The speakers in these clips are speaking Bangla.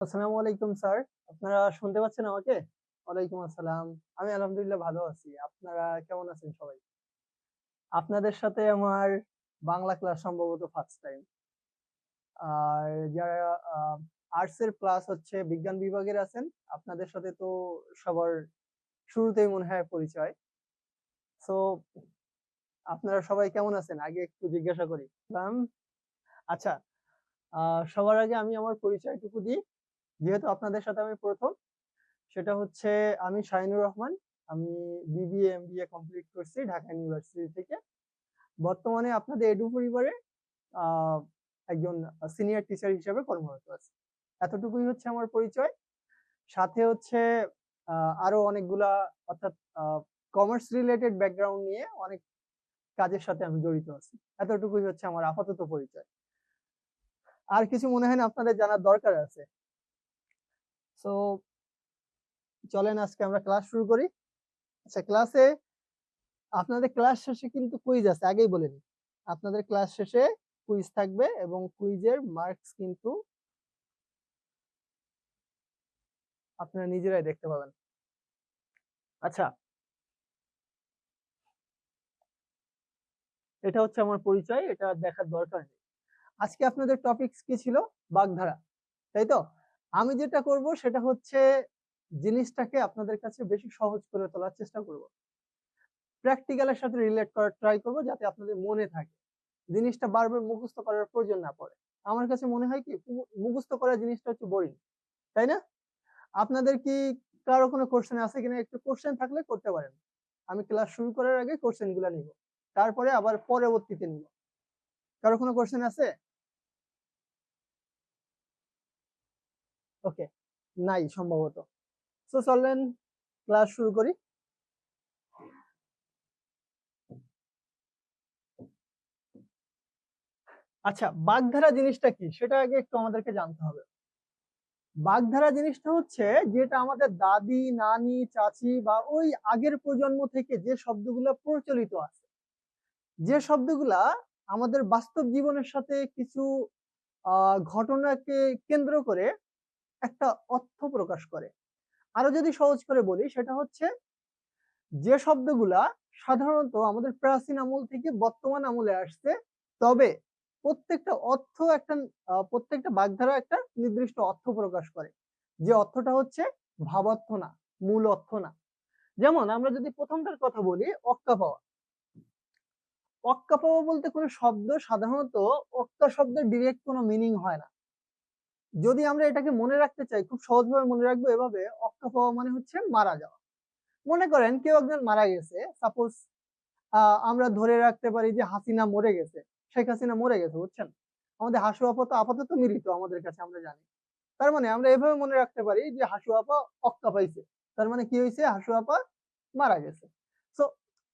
আসসালামু আলাইকুম স্যার। আপনারা শুনতে পাচ্ছেন আমাকে? ওয়ালাইকুম আসসালাম। আমি আলহামদুলিল্লাহ ভালো আছি। আপনারা কেমন আছেন সবাই? আপনাদের সাথে আমার বাংলা ক্লাস সম্ভবত ফার্স্ট টাইম। আর যারা আ আর্টস এর প্লাস হচ্ছে বিজ্ঞান বিভাগের আছেন, আপনাদের সাথে তো সবার শুরুতেই মনে হয় পরিচয়। সো আপনারা সবাই কেমন আছেন? আগে একটু জিজ্ঞাসা করি। সালাম। আচ্ছা, আ সবার আগে আমি আমার পরিচয়টুকু দিই। যেহেতু আপনাদের সাথে আমি ১ম, সেটা হচ্ছে আমি শাহিনুর রহমান। আমি বিবিএ, এমবিএ কমপ্লিট করছি ঢাকা ইউনিভার্সিটি থেকে। বর্তমানে আপনাদের এডু পরিবারে আ একজন সিনিয়র টিচার হিসেবে কর্মরত আছি। এতটুকুই হচ্ছে আমার পরিচয়। সাথে হচ্ছে আ আরো অনেকগুলা অর্থাৎ আ কমার্স রিলেটেড ব্যাকগ্রাউন্ড নিয়ে অনেক কাজের সাথে আমি জড়িত আছি। এতটুকুই হচ্ছে আমার আপাতত পরিচয়। আর কিছু মনে হয় না আপনাদের জানার দরকার আছে। সো চলেন আজকে আমরা ক্লাস শুরু করি। আচ্ছা, আপনাদের ক্লাস শেষে কিন্তু কুইজ আছে, আগেই বলে নিই। আপনাদের ক্লাস শেষে কুইজ থাকবে এবং কুইজের মার্কস কিন্তু আপনারা নিজেরাই দেখতে পাবেন। আচ্ছা, এটা হচ্ছে আমার পরিচয়, এটা দেখার দরকার নেই। আজকে আপনাদের টপিকস কি ছিল? বাগধারা, তাই তো? আমি যেটা করব সেটা হচ্ছে জিনিসটাকে আপনাদের কাছে বেশি সহজ করে তোলার চেষ্টা করব। প্র্যাকটিক্যালের সাথে রিলেট করার ট্রাই করব যাতে আপনাদের মনে থাকে। জিনিসটা বারবার মুখস্থ করার প্রয়োজন না পড়ে। আমার কাছে মনে হয় কি মুখস্থ করা জিনিসটা হচ্ছে বোরিং, তাই না? আপনাদের কি কারো কোনো কোশ্চেন আছে কিনা? একটু কোশ্চেন থাকলে করতে পারেন। আমি ক্লাস শুরু করার আগে কোশ্চেন গুলা নিব। তারপরে আবার পরবর্তীতে নিব। কারো কোনো কোশ্চেন আছে? ওকে, নাই সম্ভবত। সো চলেন ক্লাস শুরু করি। আচ্ছা, বাগধারা জিনিসটা কি সেটা আগে একটু আমাদেরকে জানতে হবে। বাগধারা জিনিসটা হচ্ছে যেটা আমাদের দাদি, নানি, চাচি বা ওই আগের প্রজন্ম থেকে যে শব্দগুলো প্রচলিত আছে, যে শব্দগুলা আমাদের বাস্তব জীবনের সাথে কিছু ঘটনাকে কেন্দ্র করে একটা অর্থ প্রকাশ করে। আরো যদি সহজ করে বলি সেটা হচ্ছে যে শব্দগুলা সাধারণত আমাদের প্রাচীন আমল থেকে বর্তমান আমলে আসছে, তবে প্রত্যেকটা অর্থ একটা প্রত্যেকটা বাগধারা একটা নির্দিষ্ট অর্থ প্রকাশ করে, যে অর্থটা হচ্ছে ভাবার্থ না, মূল অর্থ না। যেমন আমরা যদি প্রথমটার কথা বলি, অক্কা পাওয়া। অক্কা পাওয়া বলতে কোনো শব্দ সাধারণত অক্কা শব্দের ডিরেক্ট কোনো মিনিং হয় না। যদি আমরা এটাকে মনে রাখতে চাই, খুব সহজভাবে মনে রাখবো এভাবে, অক্কা পাওয়া মানে হচ্ছে মারা যাওয়া। মনে করেন কেউ একজন মারা গেছে, সাপোজ আমরা ধরে রাখতে পারি যে হাসিনা মরে গেছে, শেখ হাসিনা মরে গেছে, বুঝছেন? আমাদের হাসু আপা তো আপাতত মৃত আমাদের কাছে, আমরা জানি। তার মানে আমরা এভাবে মনে রাখতে পারি যে হাসু আপা অক্কা পাইছে, তার মানে কি হয়েছে? হাসু আপা মারা গেছে। তো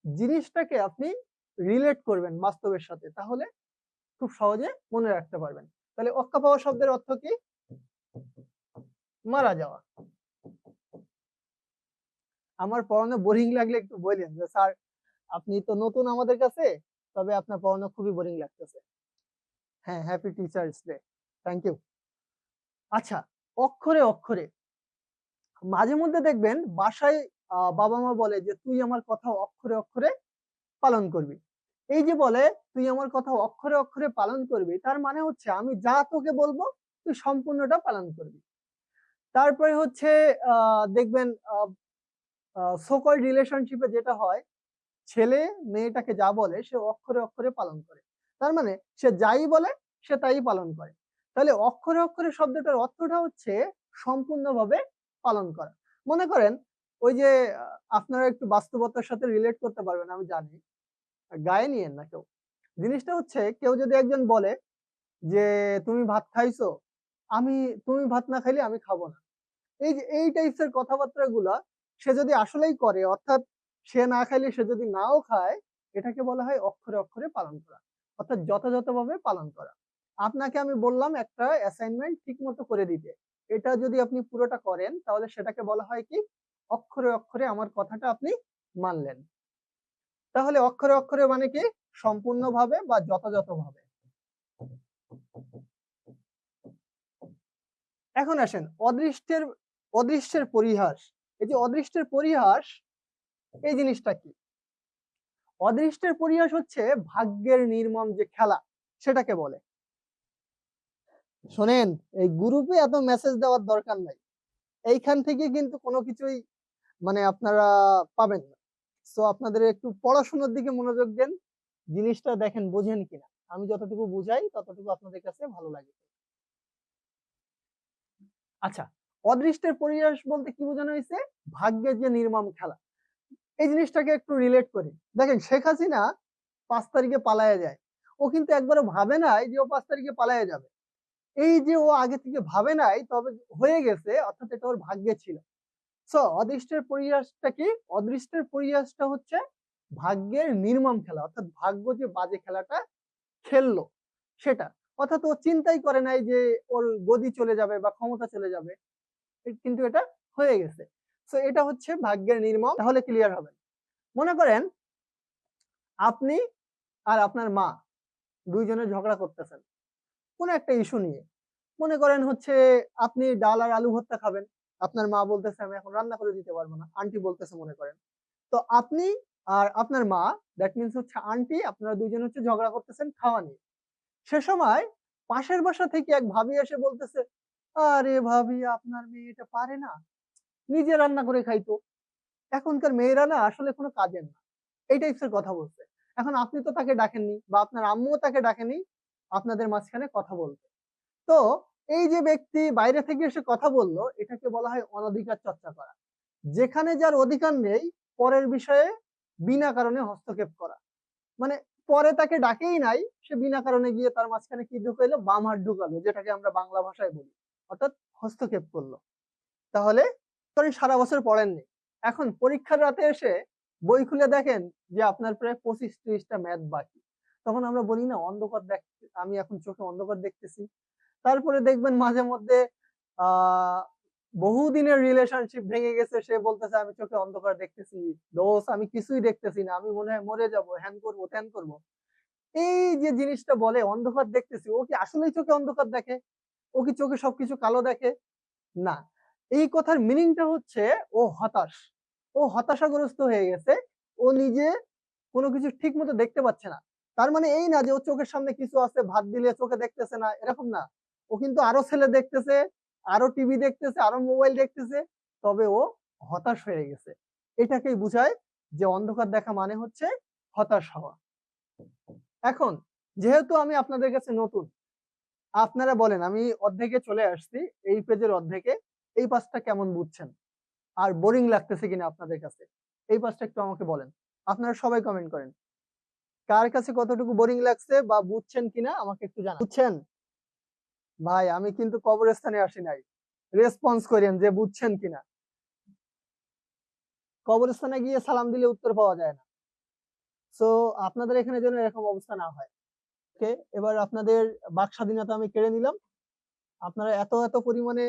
জিনিসটাকে আপনি রিলেট করবেন বাস্তবের সাথে, তাহলে খুব সহজে মনে রাখতে পারবেন। তাহলে অক্কা পাওয়া শব্দের অর্থ কি? মারা যাওয়া। আমার পড়ানো বোরিং লাগলে একটু বললেন যে স্যার আপনি তো নতুন আমাদের কাছে, তবে আপনার পড়ানো খুবই বোরিং লাগতেছে। হ্যাঁ, happy teachers day. Thank you. আচ্ছা, অক্ষরে অক্ষরে মাঝে মধ্যে দেখবেন বাসায় বাবা মা বলে যে তুই আমার কথা অক্ষরে অক্ষরে পালন করবি। এই যে বলে তুই আমার কথা অক্ষরে অক্ষরে পালন করবি, তার মানে হচ্ছে আমি যা তোকে বলবো তুই সম্পূর্ণটা পালন করবি। তারপরে হচ্ছে দেখবেন সো কল্ড রিলেশনশিপে যেটা হয়, ছেলে মেয়েটাকে যা বলে সে অক্ষরে অক্ষরে পালন করে। তার মানে সে যাই বলে সে তাই পালন করে। তাহলে অক্ষরে অক্ষরে শব্দটার অর্থটা হচ্ছে সম্পূর্ণভাবে পালন করা। মনে করেন ওই যে আপনারা একটু বাস্তবতার সাথে রিলেট করতে পারবেন আমি জানি, গায়ে নিয়েন না কেউ। জিনিসটা হচ্ছে কেউ যদি একজন বলে যে তুমি ভাত খাইছো, আমি তুমি ভাত না খাইলে আমি খাবো না। এই যে এই টাইপস এর কথাবার্তা গুলা সে যদি আসলেই করে, অর্থাৎ সে না খাইলে সে যদি নাও খায়, এটাকে বলা হয় অক্ষরে অক্ষরে পালন করা, অর্থাৎ যথাযথভাবে পালন করা। আপনাকে আমি বললাম একটা অ্যাসাইনমেন্ট ঠিক মতো করে দিতে, এটা যদি আপনি পুরোটা করেন তাহলে সেটাকে বলা হয় কি? অক্ষরে অক্ষরে আমার কথাটা আপনি মানলেন। তাহলে অক্ষরে অক্ষরে মানে কি? সম্পূর্ণভাবে বা যথাযথভাবে। এখন আসেন অদৃষ্টের পরিহাস। এই যে অদৃষ্টের পরিহাস, এই জিনিসটা কি? অদৃষ্টের পরিহাস হচ্ছে ভাগ্যের নির্মম যে খেলা, সেটাকে বলে। শোনেন, এই গ্রুপে এত মেসেজ দেওয়ার দরকার নাই, এইখান থেকে কিন্তু কোনো কিছুই মানে আপনারা পাবেন না। সো আপনাদের একটু পড়াশোনার দিকে মনোযোগ দেন, জিনিসটা দেখেন বোঝেন কিনা। আমি যতটুকু বুঝাই ততটুকু আপনাদের কাছে ভালো লাগে। আচ্ছা, অদৃষ্টের পরিহাস বলতে কি বোঝানো হয়েছে? ভাগ্যের যে নির্মম খেলা, এই জিনিসটাকে একটু রিলেট করি। দেখেন, শেখ হাসিনা 5 তারিখে পালায়ে যায়, ও কিন্তু একবারও ভাবে নাই যে ও 5 তারিখে পালায়ে যাবে। এই যে ও আগে থেকে ভাবে নাই, তবে হয়ে গেছে, অর্থাৎ এটা ওর ভাগ্যে ছিল। সো অদৃষ্টের পরিহাসটা কি? অদৃষ্টের পরিহাসটা হচ্ছে ভাগ্যের নির্মম খেলা, অর্থাৎ ভাগ্য যে বাজে খেলাটা খেললো সেটা। অর্থাৎ ও চিন্তাই করে নাই যে ওর গদি চলে যাবে বা ক্ষমতা চলে যাবে, কিন্তু এটা হয়ে গেছে। সো এটা হচ্ছে ভাগ্যের নির্মম। তাহলে ক্লিয়ার হবে। মনে করেন আপনি আর আপনার মা দুইজনে ঝগড়া করতেছেন কোন একটা ইস্যু নিয়ে। মনে করেন হচ্ছে আপনি ডাল আর আলু ভর্তা খাবেন, আপনার মা বলতেছে আমি এখন রান্না করে দিতে পারবো না, আন্টি বলতেছে মনে করেন। তো আপনি আর আপনার মা, দ্যাট মিনস হচ্ছে আন্টি, আপনারা দুইজন হচ্ছে ঝগড়া করতেছেন খাওয়া নিয়ে। সে সময় পাশের বাসা থেকে এক ভাবি এসে বলতেছে, আরে ভাবি, আপনার মেয়ে এটা পারে না, নিজে রান্না করে খাইতো, এখনকার মেয়েরা না আসলে কোনো কাজের না, এই টাইপসের কথা বলছে। এখন আপনি তো তাকে ডাকেননি বা আপনার আম্মুও তাকে ডাকেনি আপনাদের মাঝখানে কথা বলতে। তো এই যে ব্যক্তি বাইরে থেকে এসে কথা বললো, এটাকে বলা হয় অনধিকার চর্চা করা। যেখানে যার অধিকার নেই, পরের বিষয়ে বিনা কারণে হস্তক্ষেপ করা। মানে পরে তাকে ডাকেই নাই, সে বিনা কারণে গিয়ে তার মাঝখানে কি ঢুকাইলো? বাম হাত ঢুকালো, যেটাকে আমরা বাংলা ভাষায় বলি, অর্থাৎ হস্তক্ষেপ করলো। তাহলে ধরেন সারা বছর পড়েননি, এখন পরীক্ষার রাতে এসে বই খুলে দেখেন যে আপনার প্রায় 25-30টা ম্যাথ বাকি। তখন আমরা বলি না, অন্ধকার দেখ, আমি এখন চোখে অন্ধকার দেখতেছি। তারপরে দেখবেন মাঝে মধ্যে আহ বহুদিনের রিলেশনশিপ ভেঙে গেছে, সে বলতেছে আমি চোখে অন্ধকার দেখতেছি, দোষ আমি কিছুই দেখতেছি না, আমি মনে হয় মরে যাবো, হ্যান করবো ত্যান করবো। এই যে জিনিসটা বলে অন্ধকার দেখতেছি, ও কি আসলেই চোখে অন্ধকার দেখে? ও কি চোখে সবকিছু কালো দেখে? না। এই কথার মিনিংটা হচ্ছে ও হতাশ, ও হতাশাগ্রস্ত হয়ে গেছে, ও নিজে কোনো কিছু ঠিক মতো দেখতে পাচ্ছে না। তার মানে এই না যে ও চোখের সামনে কিছু আছে, ভাত দিলে চোখে দেখতেছে না, এরকম না। ও কিন্তু আরো ছেলে দেখতেছে, আরো টিভি দেখতেছে, আরো মোবাইল দেখতেছে, তবে ও হতাশ হয়ে গেছে। এটাকেই বুঝায় যে অন্ধকার দেখা মানে হচ্ছে হতাশ হওয়া। এখন যেহেতু আমি আপনাদের কাছে নতুন, আপনারা বলেন, আমি অর্ধেকে চলে আসছি, এই পেজের অর্ধেকে, এই পাঁচটা কেমন বুঝছেন আর বোরিং লাগতেছে কিনা আপনাদের কাছে, এই পাঁচটা একটু আমাকে বলেন। আপনারা সবাই কমেন্ট করেন, কার কাছে কতটুকু বোরিং লাগছে বা বুঝছেন কিনা আমাকে একটু জানান। বুঝছেন? ভাই আমি কিন্তু কবরস্থানে আসি নাই, রেসপন্স করেন যে বুঝছেন কিনা। কবরস্থানে গিয়ে সালাম দিলে উত্তর পাওয়া যায় না। সো আপনাদের এখানে যেন এরকম অবস্থা না হয়। ওকে, এবার আপনাদের বাক স্বাধীনতা আমি কেড়ে নিলাম। আপনারা এত এত পরিমাণে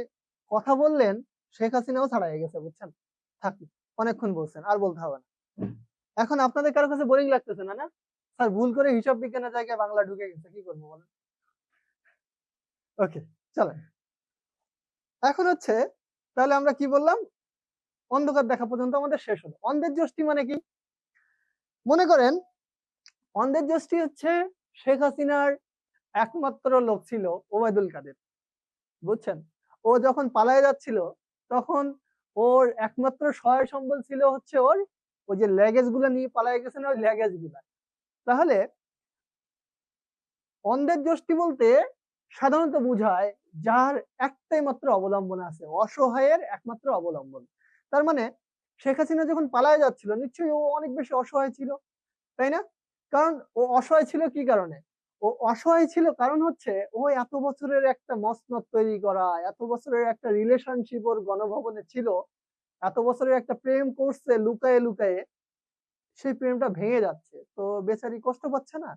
কথা বললেন, শেখ হাসিনাও ছাড়াই গেছে, বুঝছেন? থাকি, অনেকক্ষণ বলছেন, আর বলতে হবে না। এখন আপনাদের কারো কাছে বোরিং লাগতেছে না? না স্যার, ভুল করে হিসাব বিজ্ঞানের জায়গায় বাংলা ঢুকে গেছে, কি করবো বলেন? ওকে, চলেন। এখন হচ্ছে, তাহলে আমরা কি বললাম? অন্ধকার দেখা পর্যন্ত আমাদের শেষ হলো। অন্ধের যষ্টি মানে কি? মনে করেন অন্ধের যষ্টি হচ্ছে শেখ হাসিনার একমাত্র লোক ছিল ওবায়দুল কাদের, বুঝছেন? ও যখন পালায়ে যাচ্ছিল, তখন ওর একমাত্র সহায় সম্বল ছিল হচ্ছে ওর ওই যে ল্যাগেজ গুলা নিয়ে পালায়ে গেছে না, ওই ল্যাগেজ গুলা। তাহলে অন্ধের যষ্টি বলতে সাধারণত বোঝায় যার একটাই মাত্র অবলম্বন আছে, অসহায়ের একমাত্র অবলম্বন। তার মানে শেখ হাসিনা যখন পালায়ে যাচ্ছিল, নিশ্চয়ই ও অনেক বেশি অসহায় ছিল, তাই না? কারণ ও অসহায় ছিল কি কারণে? ও অসহায় ছিল কারণ হচ্ছে ও এত বছরের একটা মসনদ তৈরি করা, এত বছরের একটা রিলেশনশিপ ওর গণভবনে ছিল, এত বছরের একটা প্রেম করছে লুকায়ে লুকায়ে, সেই প্রেমটা ভেঙে যাচ্ছে, তো বেচারি কষ্ট পাচ্ছে না?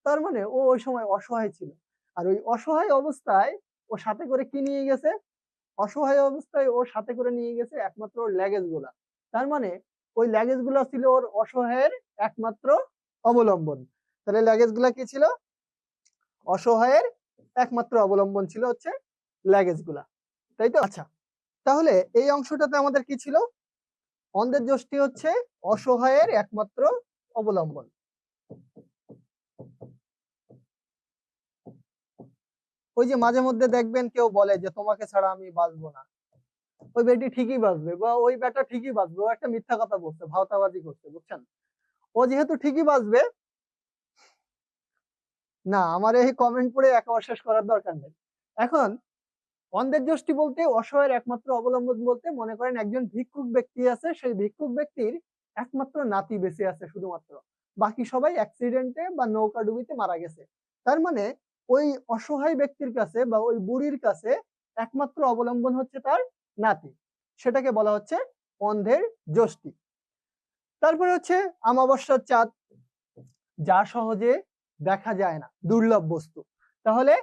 তার মানে ও ওই সময় অসহায় ছিল। আর ওই অসহায় অবস্থায় ও সাথে করে কি নিয়ে গেছে? অসহায় অবস্থায় ও সাথে করে নিয়ে গেছে একমাত্র ওর ল্যাগেজ গুলা। তার মানে ওই ল্যাগেজ গুলা ছিল ওর অসহায়ের একমাত্র অবলম্বন। তাহলে ল্যাগেজ গুলা কি ছিল? অসহায়ের একমাত্র অবলম্বন ছিল হচ্ছে ল্যাগেজ গুলা। তাই তো? আচ্ছা, তাহলে এই অংশটাতে আমাদের কি ছিল? অন্ধের যষ্টি হচ্ছে অসহায়ের একমাত্র অবলম্বন। ওই যে মাঝে মধ্যে দেখবেন কেউ বলে যে তোমাকে ছাড়া আমি বাঁচবো না, ওই বেটি ঠিকই বাঁচবে বা ওই বেটা ঠিকই বাঁচবে, ও একটা মিথ্যা কথা বলছে, ভাওতাবাজি করছে, বুঝছেন? ও যেহেতু ঠিকই বাঁচবে, না আমার এই কমেন্ট পড়ে একেবারে শেষ করার দরকার নেই। এখন অন্ধের যষ্টি বলতে অসহায়ের একমাত্র অবলম্বন বলতে মনে করেন একজন ভিক্ষুক ব্যক্তি আছে, সেই ভিক্ষুক ব্যক্তির একমাত্র নাতি বেঁচে আছে শুধুমাত্র, বাকি সবাই অ্যাক্সিডেন্টে বা নৌকা ডুবিতে মারা গেছে। তার মানে ওই অসহায় ব্যক্তির কাছে বা ওই বুড়ির কাছে একমাত্র অবলম্বন হচ্ছে তার নাতি, সেটাকে বলা হচ্ছে অন্ধের যষ্টি। তারপরে হচ্ছে অমাবস্যার চাঁদ, যা সহজে দেখা যায় না, দুর্লভ বস্তু। তাহলে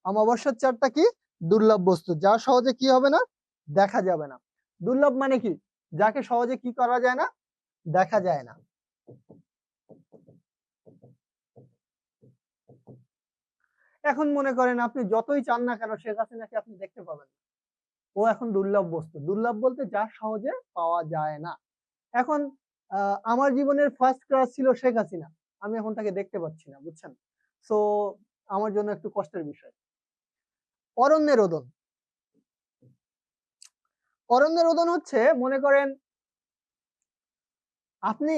অমাবস্যার চাঁদটা কি? দুর্লভ বস্তু, যা সহজে কি হবে না, দেখা যাবে না। দুর্লভ মানে কি? যাকে সহজে কি করা যায় না, দেখা যায় না। এখন মনে করেন আপনি যতই চান না কেন শেখ হাসিনাকে আপনি দেখতে পাবেন না, ও এখন দুর্লভ বস্তু। দুর্লভ বলতে যা সহজে পাওয়া যায় না। এখন আমার জীবনের ফার্স্ট ক্রাশ ছিল শেখ হাসিনা, আমি এখন তাকে দেখতে পাচ্ছি না, বুঝছেন? সো আমার জন্য একটু কষ্টের বিষয়। অরণ্যের রোদন। অরণ্যের রোদন হচ্ছে মনে করেন আপনি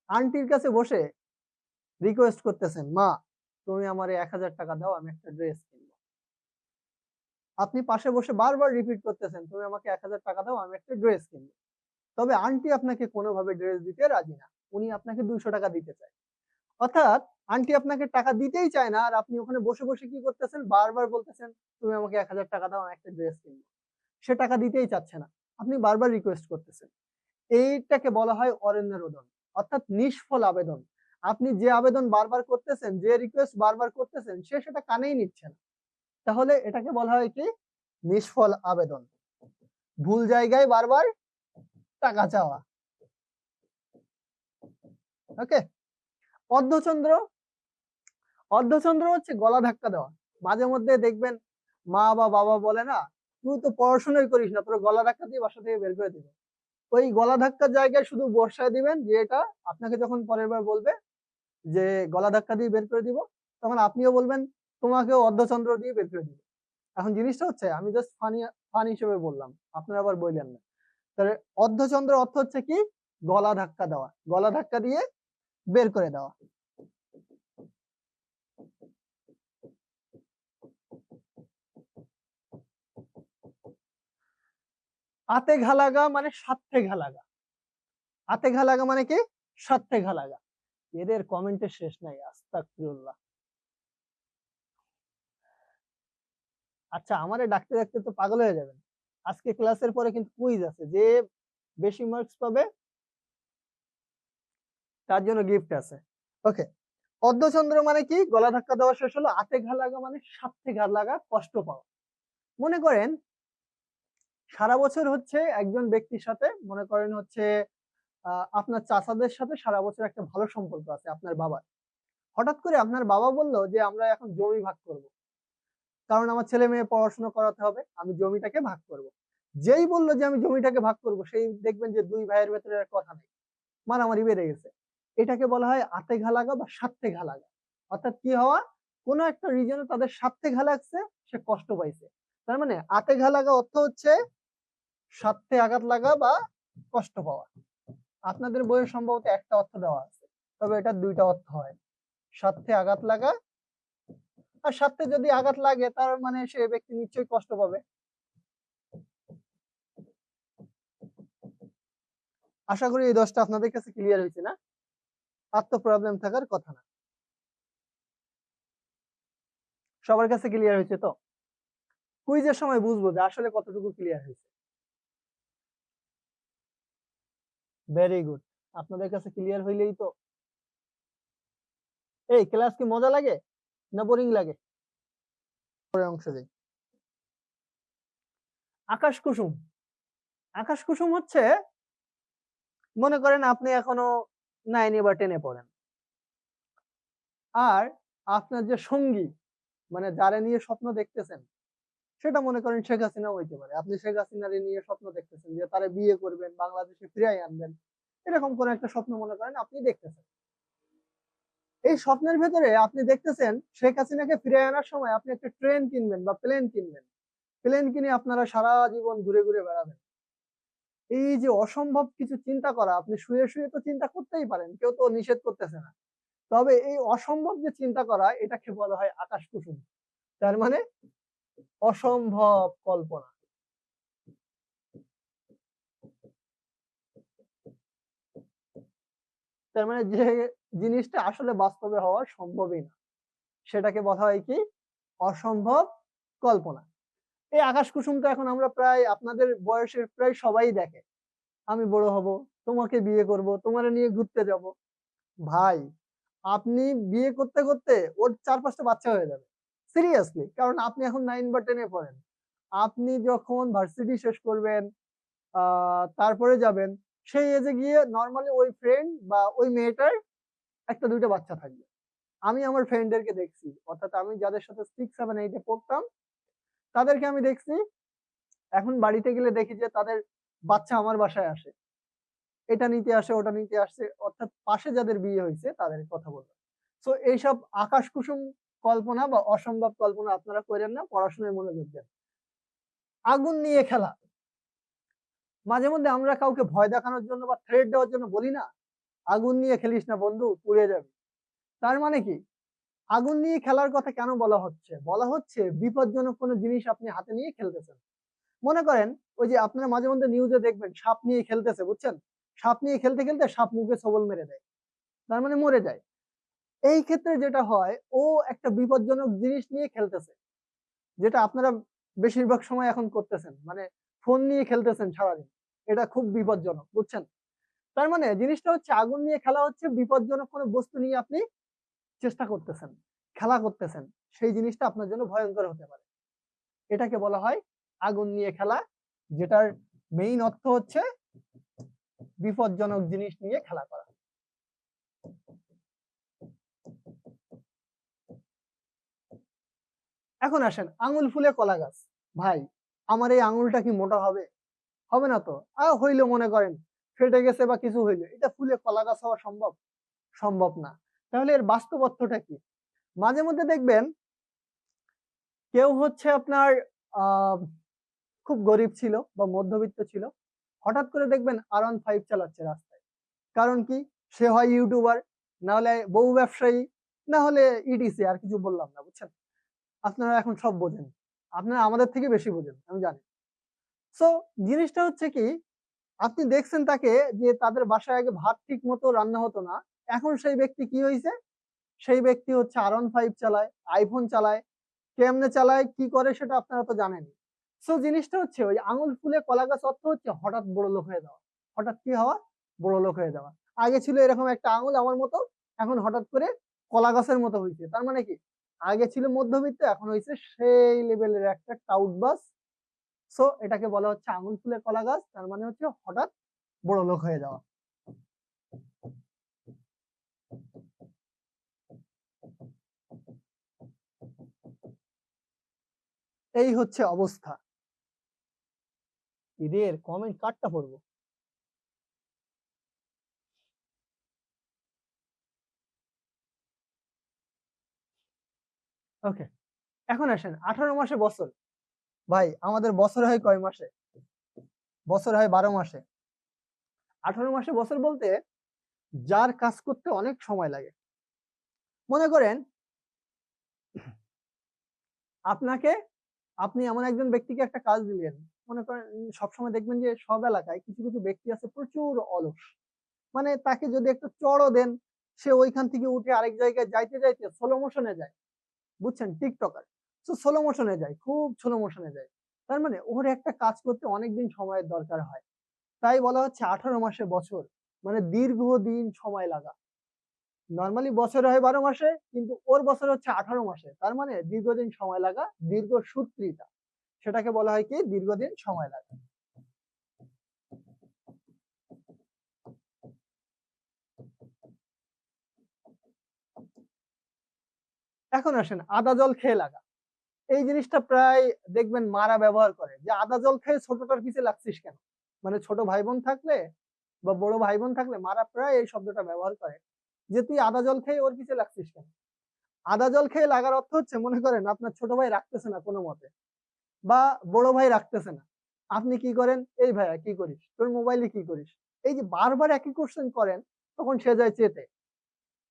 আন্টির কাছে বসে রিকোয়েস্ট করতেছেন, মা তুমি আমার 1000 টাকা দাও, আমি একটা ড্রেস কিনবো। আপনি পাশে বসে বারবার রিপিট করতেছেন, তুমি আমাকে 1000 টাকা দাও, আমি একটা ড্রেস কিনবো। তবে আন্টি আপনাকে কোনোভাবে ড্রেস দিতে রাজি না, উনি আপনাকে 200 টাকা দিতে চায়। অর্থাৎ আন্টি আপনাকে টাকা দিতেই চায় না, আর আপনি ওখানে বসে বসে কি করতেছেন, বারবার বলতেছেন তুমি আমাকে 1000 টাকা দাও, আমি একটা ড্রেস কিনবো। সে টাকা দিতেই চাচ্ছে না, আপনি বারবার রিকোয়েস্ট করতেছেন। এইটাকে বলা হয় অরণ্যের রোদন, অর্থাৎ নিষ্ফল আবেদন। আপনি যে আবেদন বারবার করতেছেন, যে রিকোয়েস্ট বারবার করতেছেন, সে সেটা কানেই নিচ্ছে না। তাহলে এটাকে বলা হয় কি? নিষ্ফল আবেদন। ভুল জায়গায় বারবার টাকা চাওয়া। ওকে। অর্ধচন্দ্র। অর্ধচন্দ্র হচ্ছে গলা ধাক্কা দেওয়া। মাঝে মধ্যে দেখবেন মা বা বাবা বলে না, তুই তো পড়াশোনাই করিস না, তোর গলা ধাক্কা দিয়ে বাসা থেকে বের করে দিবে। ওই গলা ধাক্কার জায়গায় শুধু বর্ষায় দিবেন, যে এটা আপনাকে যখন পরের বার বলবে যে গলা ধাক্কা দিয়ে বের করে দিব, তখন আপনিও বলবেন তোমাকেও অর্ধচন্দ্র দিয়ে বের করে দিব। এখন জিনিসটা হচ্ছে আমি জাস্ট ফানি ফান হিসেবে বললাম, আপনারা আবার বললেন না। তাহলে অর্ধচন্দ্র অর্থ হচ্ছে কি? গলা ধাক্কা দেওয়া, গলা ধাক্কা দিয়ে বের করে দেওয়া। আতে ঘা লাগা মানে স্বার্থে ঘা লাগা। আতে ঘা লাগা মানে কি? স্বার্থে ঘা লাগা। এদের কমেন্টের শেষ নাই, আস্তাগফিরুল্লাহ। আচ্ছা, আমারে ডাকতে ডাকতে তো পাগল হয়ে যাবেন। আজকে ক্লাসের পরে কিন্তু কুইজ আছে, যে বেশি মার্কস পাবে তার জন্য গিফট আছে। ওকে। অর্ধচন্দ্র মানে কি? গলা ধাক্কা দেওয়া শেষ হলো। আতে ঘা লাগা মানে স্বার্থে ঘা লাগা, কষ্ট পাওয়া। মনে করেন সারা বছর হচ্ছে একজন ব্যক্তির সাথে, মনে করেন হচ্ছে আপনার চাচাদের সাথে সারা বছর একটা ভালো সম্পর্ক আছে আপনার বাবার। হঠাৎ করে আপনার বাবা বললো যে আমরা এখন জমি ভাগ করব, কারণ আমার ছেলে মেয়ে পড়াশোনা করাতে হবে, আমি জমিটাকে ভাগ করব। যেই বললো যে আমি জমিটাকে ভাগ করব, সেই দেখবেন যে দুই ভাইয়ের ভেতরে আর কথা নেই, মারামারি বেড়ে গেছে। এটাকে বলা হয় আতে ঘা লাগা বা স্বার্থে ঘা লাগা। অর্থাৎ কি হওয়া? কোনো একটা রিজনে তাদের স্বার্থে ঘা লাগছে, সে কষ্ট পাইছে। তার মানে আতে ঘা লাগা অর্থ হচ্ছে স্বার্থে আঘাত লাগা বা কষ্ট পাওয়া। আপনাদের বইয়ে সম্ভবত একটা অর্থ দেওয়া আছে, তবে এটা দুইটা অর্থ হয়, স্বার্থে আঘাত লাগা, আর স্বার্থে যদি আঘাত লাগে তার মানে সে ব্যক্তি নিশ্চয়ই কষ্ট পাবে। আশা করি এই 10টা আপনাদের কাছে ক্লিয়ার হয়েছে না? আর তো প্রবলেম থাকার কথা না। সবার কাছে ক্লিয়ার হয়েছে তো? কুইজের সময় বুঝবো যে আসলে কতটুকু ক্লিয়ার হয়েছে। Very good. আপনাদের কাছে ক্লিয়ার হইলেই তো। এই ক্লাস কি মজা লাগে না বোরিং লাগে? পরের অংশ যাই। আকাশ কুসুম। আকাশ কুসুম হচ্ছে মনে করেন আপনি এখনো 9 বা 10 পড়েন, আর আপনার যে সঙ্গী, মানে যারা নিয়ে স্বপ্ন দেখতেছেন, সেটা মনে করেন শেখ হাসিনাও হইতে পারে। আপনি শেখ হাসিনারে নিয়ে স্বপ্ন দেখতেছেন যে তারে বিয়ে করবেন, বাংলাদেশে ফিরাই আনবেন। এরকম কোন একটা স্বপ্ন মনে করেন আপনি দেখতেছেন। এই স্বপ্নের ভেতরে আপনি দেখতেছেন শেখ হাসিনাকে ফিরে আনার সময় আপনি একটা ট্রেন কিনবেন বা প্লেন কিনবেন। প্লেন কিনে আপনারা সারা জীবন ঘুরে ঘুরে বেড়াবেন। এই যে অসম্ভব কিছু চিন্তা করা, আপনি শুয়ে শুয়ে তো চিন্তা করতেই পারেন, কেউ তো নিষেধ করতেছে না। তবে এই অসম্ভব যে চিন্তা করা, এটাকে বলা হয় আকাশ কুসুম। তার মানে অসম্ভব কল্পনা। তার মানে যে জিনিসটা আসলে বাস্তবে হওয়া সম্ভবই না, সেটাকে বলা হয় কি? অসম্ভব কল্পনা। এই আকাশ কুসুমটা এখন আমরা প্রায় আপনাদের বয়সের প্রায় সবাই দেখে। আমি বড় হব, তোমাকে বিয়ে করব, তোমারে নিয়ে ঘুরতে যাব। ভাই, আপনি বিয়ে করতে করতে ওর 4-5টা বাচ্চা হয়ে যাবে, সিরিয়াসলি। কারণ আপনি এখন 9 বা 10 এ পড়েন। আপনি যখন ভার্সিটি শেষ করবেন, তারপরে যাবেন, সেই এজে গিয়ে নরমালি ওই ফ্রেন্ড বা ওই মেয়েটার 1-2টা বাচ্চা থাকবে। আমি আমার ফ্রেন্ডদেরকে দেখছি, অর্থাৎ আমি যাদের সাথে 6, 7, 8 এ পড়তাম, তাদেরকে আমি দেখছি। এখন বাড়িতে গেলে দেখি যে তাদের বাচ্চা আমার বাসায় আসে, এটা নিতে আসে, ওটা নিতে আসছে, অর্থাৎ পাশে যাদের বিয়ে হয়েছে তাদের কথা বললাম। সো এইসব আকাশ কুসুম কল্পনা বা অসম্ভব কল্পনা আপনারা করেন না, পড়াশোনায় মনোযোগ দেন। আগুন নিয়ে খেলা, মাঝে মধ্যে আমরা কাউকে ভয় দেখানোর জন্য বা থ্রেট দেওয়ার জন্য বলি না, আগুন নিয়ে খেলিস না বন্ধু, পুড়ে যাবে। তার মানে কি? আগুন নিয়ে খেলার কথা কেন বলা হচ্ছে? বলা হচ্ছে বিপজ্জনক কোনো জিনিস আপনি হাতে নিয়ে খেলতেছেন। মনে করেন ওই যে আপনারা মাঝে মধ্যে নিউজে দেখবেন সাপ নিয়ে খেলতেছে, বুঝছেন? সাপ নিয়ে খেলতে খেলতে সাপ মুখে সবল মেরে দেয়, তার মানে মরে যায়। এই ক্ষেত্রে যেটা হয়, ও একটা বিপজ্জনক জিনিস নিয়ে খেলতেছে, যেটা আপনারা বেশিরভাগ সময় এখন করতেছেন, মানে ফোন নিয়ে খেলতেছেন সারাদিন। এটা খুব বিপজ্জনক, বুঝছেন? তার মানে জিনিসটা হচ্ছে আগুন নিয়ে খেলা হচ্ছে বিপজ্জনক কোনো বস্তু নিয়ে আপনি চেষ্টা করতেছেন, খেলা করতেছেন, সেই জিনিসটা আপনার জন্য ভয়ঙ্কর হতে পারে। এটাকে বলা হয় আগুন নিয়ে খেলা, যেটার মেইন অর্থ হচ্ছে বিপজ্জনক জিনিস নিয়ে খেলা করা। এখন আসেন আঙুল ফুলে কলা গাছ। ভাই, আমার এই আঙুলটা কি মোটা হবে? হবে না তো। হইলো মনে করেন ফেটে গেছে বা কিছু হইলো, এটা ফুলে কলা গাছ হওয়া সম্ভব? সম্ভব না। তাহলে এর বাস্তব অর্থটা কি? মাঝে মধ্যে দেখবেন কেউ হচ্ছে আপনার আহ খুব গরিব ছিল বা মধ্যবিত্ত ছিল, হঠাৎ করে দেখবেন R15 চালাচ্ছে রাস্তায়। কারণ কি? সে হয় ইউটিউবার, না হলে বউ ব্যবসায়ী, না হলে ইডিসি, আর কিছু বললাম না, বুঝছেন? আপনারা এখন সব বোঝেন, আপনারা আমাদের থেকে বেশি বোঝেন, আমি জানি। সো জিনিসটা হচ্ছে কি, আপনি দেখছেন তাকে যে তাদের বাসায় আগে ভাত ঠিক মতো রান্না হতো না, এখন সেই ব্যক্তি কি হয়েছে? সেই ব্যক্তি হচ্ছে R15 চালায়, আইফোন চালায়। কেমনে চালায়, কি করে, সেটা আপনারা তো জানেনই। সো জিনিসটা হচ্ছে ওই আঙুল ফুলে কলা গাছ অর্থ হচ্ছে হঠাৎ বড় লোক হয়ে যাওয়া। হঠাৎ কি হওয়া? বড় লোক হয়ে যাওয়া। আগে ছিল এরকম একটা আঙুল আমার মতো, এখন হঠাৎ করে কলা গাছের মতো হয়েছে। তার মানে কি? আগে ছিল মধ্যবিত্ত, এখন হয়েছে সেই লেভেলের একটা টাউটবাজ। সো এটাকে বলা হচ্ছে আঙুল ফুলে কলা গাছ, তার মানে হচ্ছে হঠাৎ বড় লোক হয়ে যাওয়া। এই হচ্ছে অবস্থা। এদের কমেন্ট কাটটা পড়বো। ওকে, এখন আসেন 18 মাসে বছর। ভাই, আমাদের বছর হয় কয় মাসে? বছর হয় 12 মাসে। 18 মাসে বছর বলতে যার কাজ করতে অনেক সময় লাগে। মনে করেন আপনাকে, আপনি এমন একজন ব্যক্তিকে একটা কাজ দিলেন। মনে করেন সবসময় দেখবেন যে সব এলাকায় কিছু কিছু ব্যক্তি আছে প্রচুর অলস। মানে তাকে যদি একটা চড়ও দেন, সে ওইখান থেকে উঠে আরেক জায়গায় যাইতে যাইতে স্লো মোশনে যায়, বুঝছেন? টিকটকার। তো স্লো মোশনে যায়, খুব স্লো মোশনে যায়। তার মানে ওর একটা কাজ করতে অনেকদিন সময়ের দরকার হয়। তাই বলা হচ্ছে 18 মাসে বছর, মানে দীর্ঘদিন সময় লাগা। নর্মালি বছরে হয় 12 মাসে, কিন্তু ওর বছর হচ্ছে 18 মাসে, তার মানে দীর্ঘদিন সময় লাগা, দীর্ঘ সূত্রিতা, সেটাকে বলা হয় কি? দীর্ঘদিন সময় লাগা। এখন আসেন আদা জল খেয়ে লাগা। এই জিনিসটা প্রায় দেখবেন মারা ব্যবহার করে, যে আদা জল খেয়ে ছোটটার পিছে লাগছিস কেন। মানে ছোট ভাই বোন থাকলে বা বড় ভাই বোন থাকলে মারা প্রায় এই শব্দটা ব্যবহার করে, যে তুই আদা জল খেয়ে ওর পিছে লাগছিস কেন। আদা জল খেয়ে লাগার অর্থ হচ্ছে, মনে করেন আপনার ছোট ভাই রাখতেছে না কোনো মতে, বা বড় ভাই রাখতেছে না, আপনি কি করেন, এই ভাইয়া কি করিস, তোর মোবাইলে কি করিস, এই যে বারবার একই কোশ্চেন করেন, তখন সে যায় চেতে।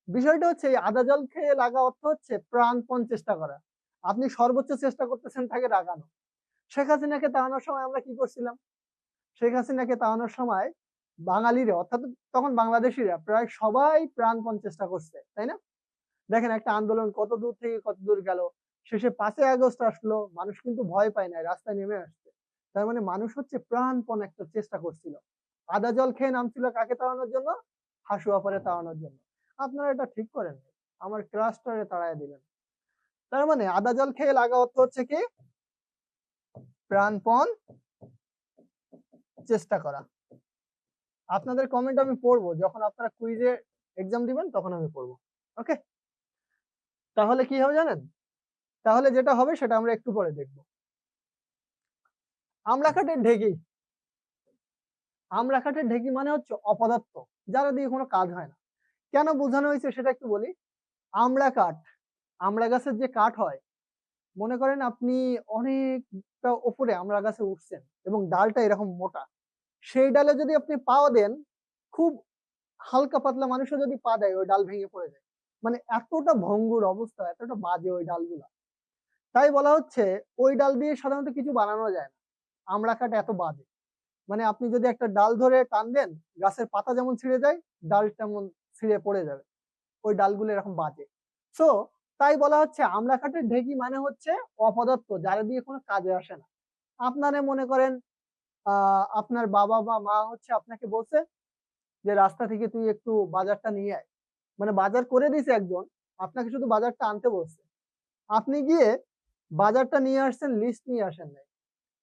বিষয়টা হচ্ছে এই আদা জল খেয়ে লাগা অর্থ হচ্ছে প্রাণপণ চেষ্টা করা। আপনি সর্বোচ্চ চেষ্টা করতেছেন তাকে রাগানো। শেখ হাসিনাকে তাড়ানোর সময় আমরা কি করছিলাম? শেখ হাসিনাকে তাড়ানোর সময় বাঙালিরা, অর্থাৎ তখন বাংলাদেশিরা প্রায় সবাই প্রাণপণ চেষ্টা করছে, তাই না? দেখেন একটা আন্দোলন কত দূর থেকে কত দূর গেল, শেষে 5ই আগস্ট আসলো, মানুষ কিন্তু ভয় পায় না, রাস্তায় নেমে আসছে। তার মানে মানুষ হচ্ছে প্রাণপণ একটা চেষ্টা করছিল। আদা জল খেয়ে নামছিল কাকে তাড়ানোর জন্য? হাসু আপারে তাড়ানোর জন্য। আপনারা এটা ঠিক করেন, আমার ক্রাশটারে তাড়ায় দিলেন। তার মানে আদা জল খেয়ে লাগা অর্থ হচ্ছে কি? প্রাণপণ চেষ্টা করা। আপনাদের কমেন্ট আমি পড়বো যখন আপনারা কুইজে এক্সাম দিবেন, তখন আমি পড়বো। ওকে, তাহলে কি হবে জানেন? তাহলে যেটা হবে সেটা আমরা একটু পরে দেখবো। আমড়াকাঠের ঢেকি। আমড়াকাঠের ঢেকি মানে হচ্ছে অপদার্থ, যারা দিয়ে কোনো কাজ হয় না। কেন বোঝানো হয়েছে সেটা একটু বলি। আমড়া কাঠ, আমড়া গাছের যে কাঠ হয়, মনে করেন আপনি অনেকটা উপরে আমড়া গাছে উঠছেন এবং ডালটা এরকম মোটা, সেই ডালে যদি আপনি পাও দেন, খুব হালকা পাতলা মানুষও যদি পা দেয়, ওই ডাল ভেঙে পড়ে যায়। মানে এতটা ভঙ্গুর অবস্থা, এতটা বাজে ওই ডালগুলা। তাই বলা হচ্ছে ওই ডাল দিয়ে সাধারণত কিছু বানানো যায় না। আমড়া কাঠ এত বাজে। মানে আপনি যদি একটা ডাল ধরে টান দেন, গাছের পাতা যেমন ছিঁড়ে যায়, ডাল তেমন ছিঁড়ে পড়ে যাবে। ওই ডালগুলো এরকম বাজে। সো তাই বলা হচ্ছে আমড়া কাঠের ঢেকি মানে হচ্ছে অপদার্থ, যারা দিয়ে কোনো কাজে আসে না। আপনারে মনে করেন আপনার বাবা বা মা হচ্ছে আপনাকে বলছে যে রাস্তা থেকে তুই একটু বাজারটা নিয়ে আয়, মানে বাজার করে দিছে একজন, আপনাকে শুধু বাজারটা আনতে বলছে। আপনি গিয়ে বাজারটা নিয়ে আসছেন, লিস্ট নিয়ে আসেন নাই,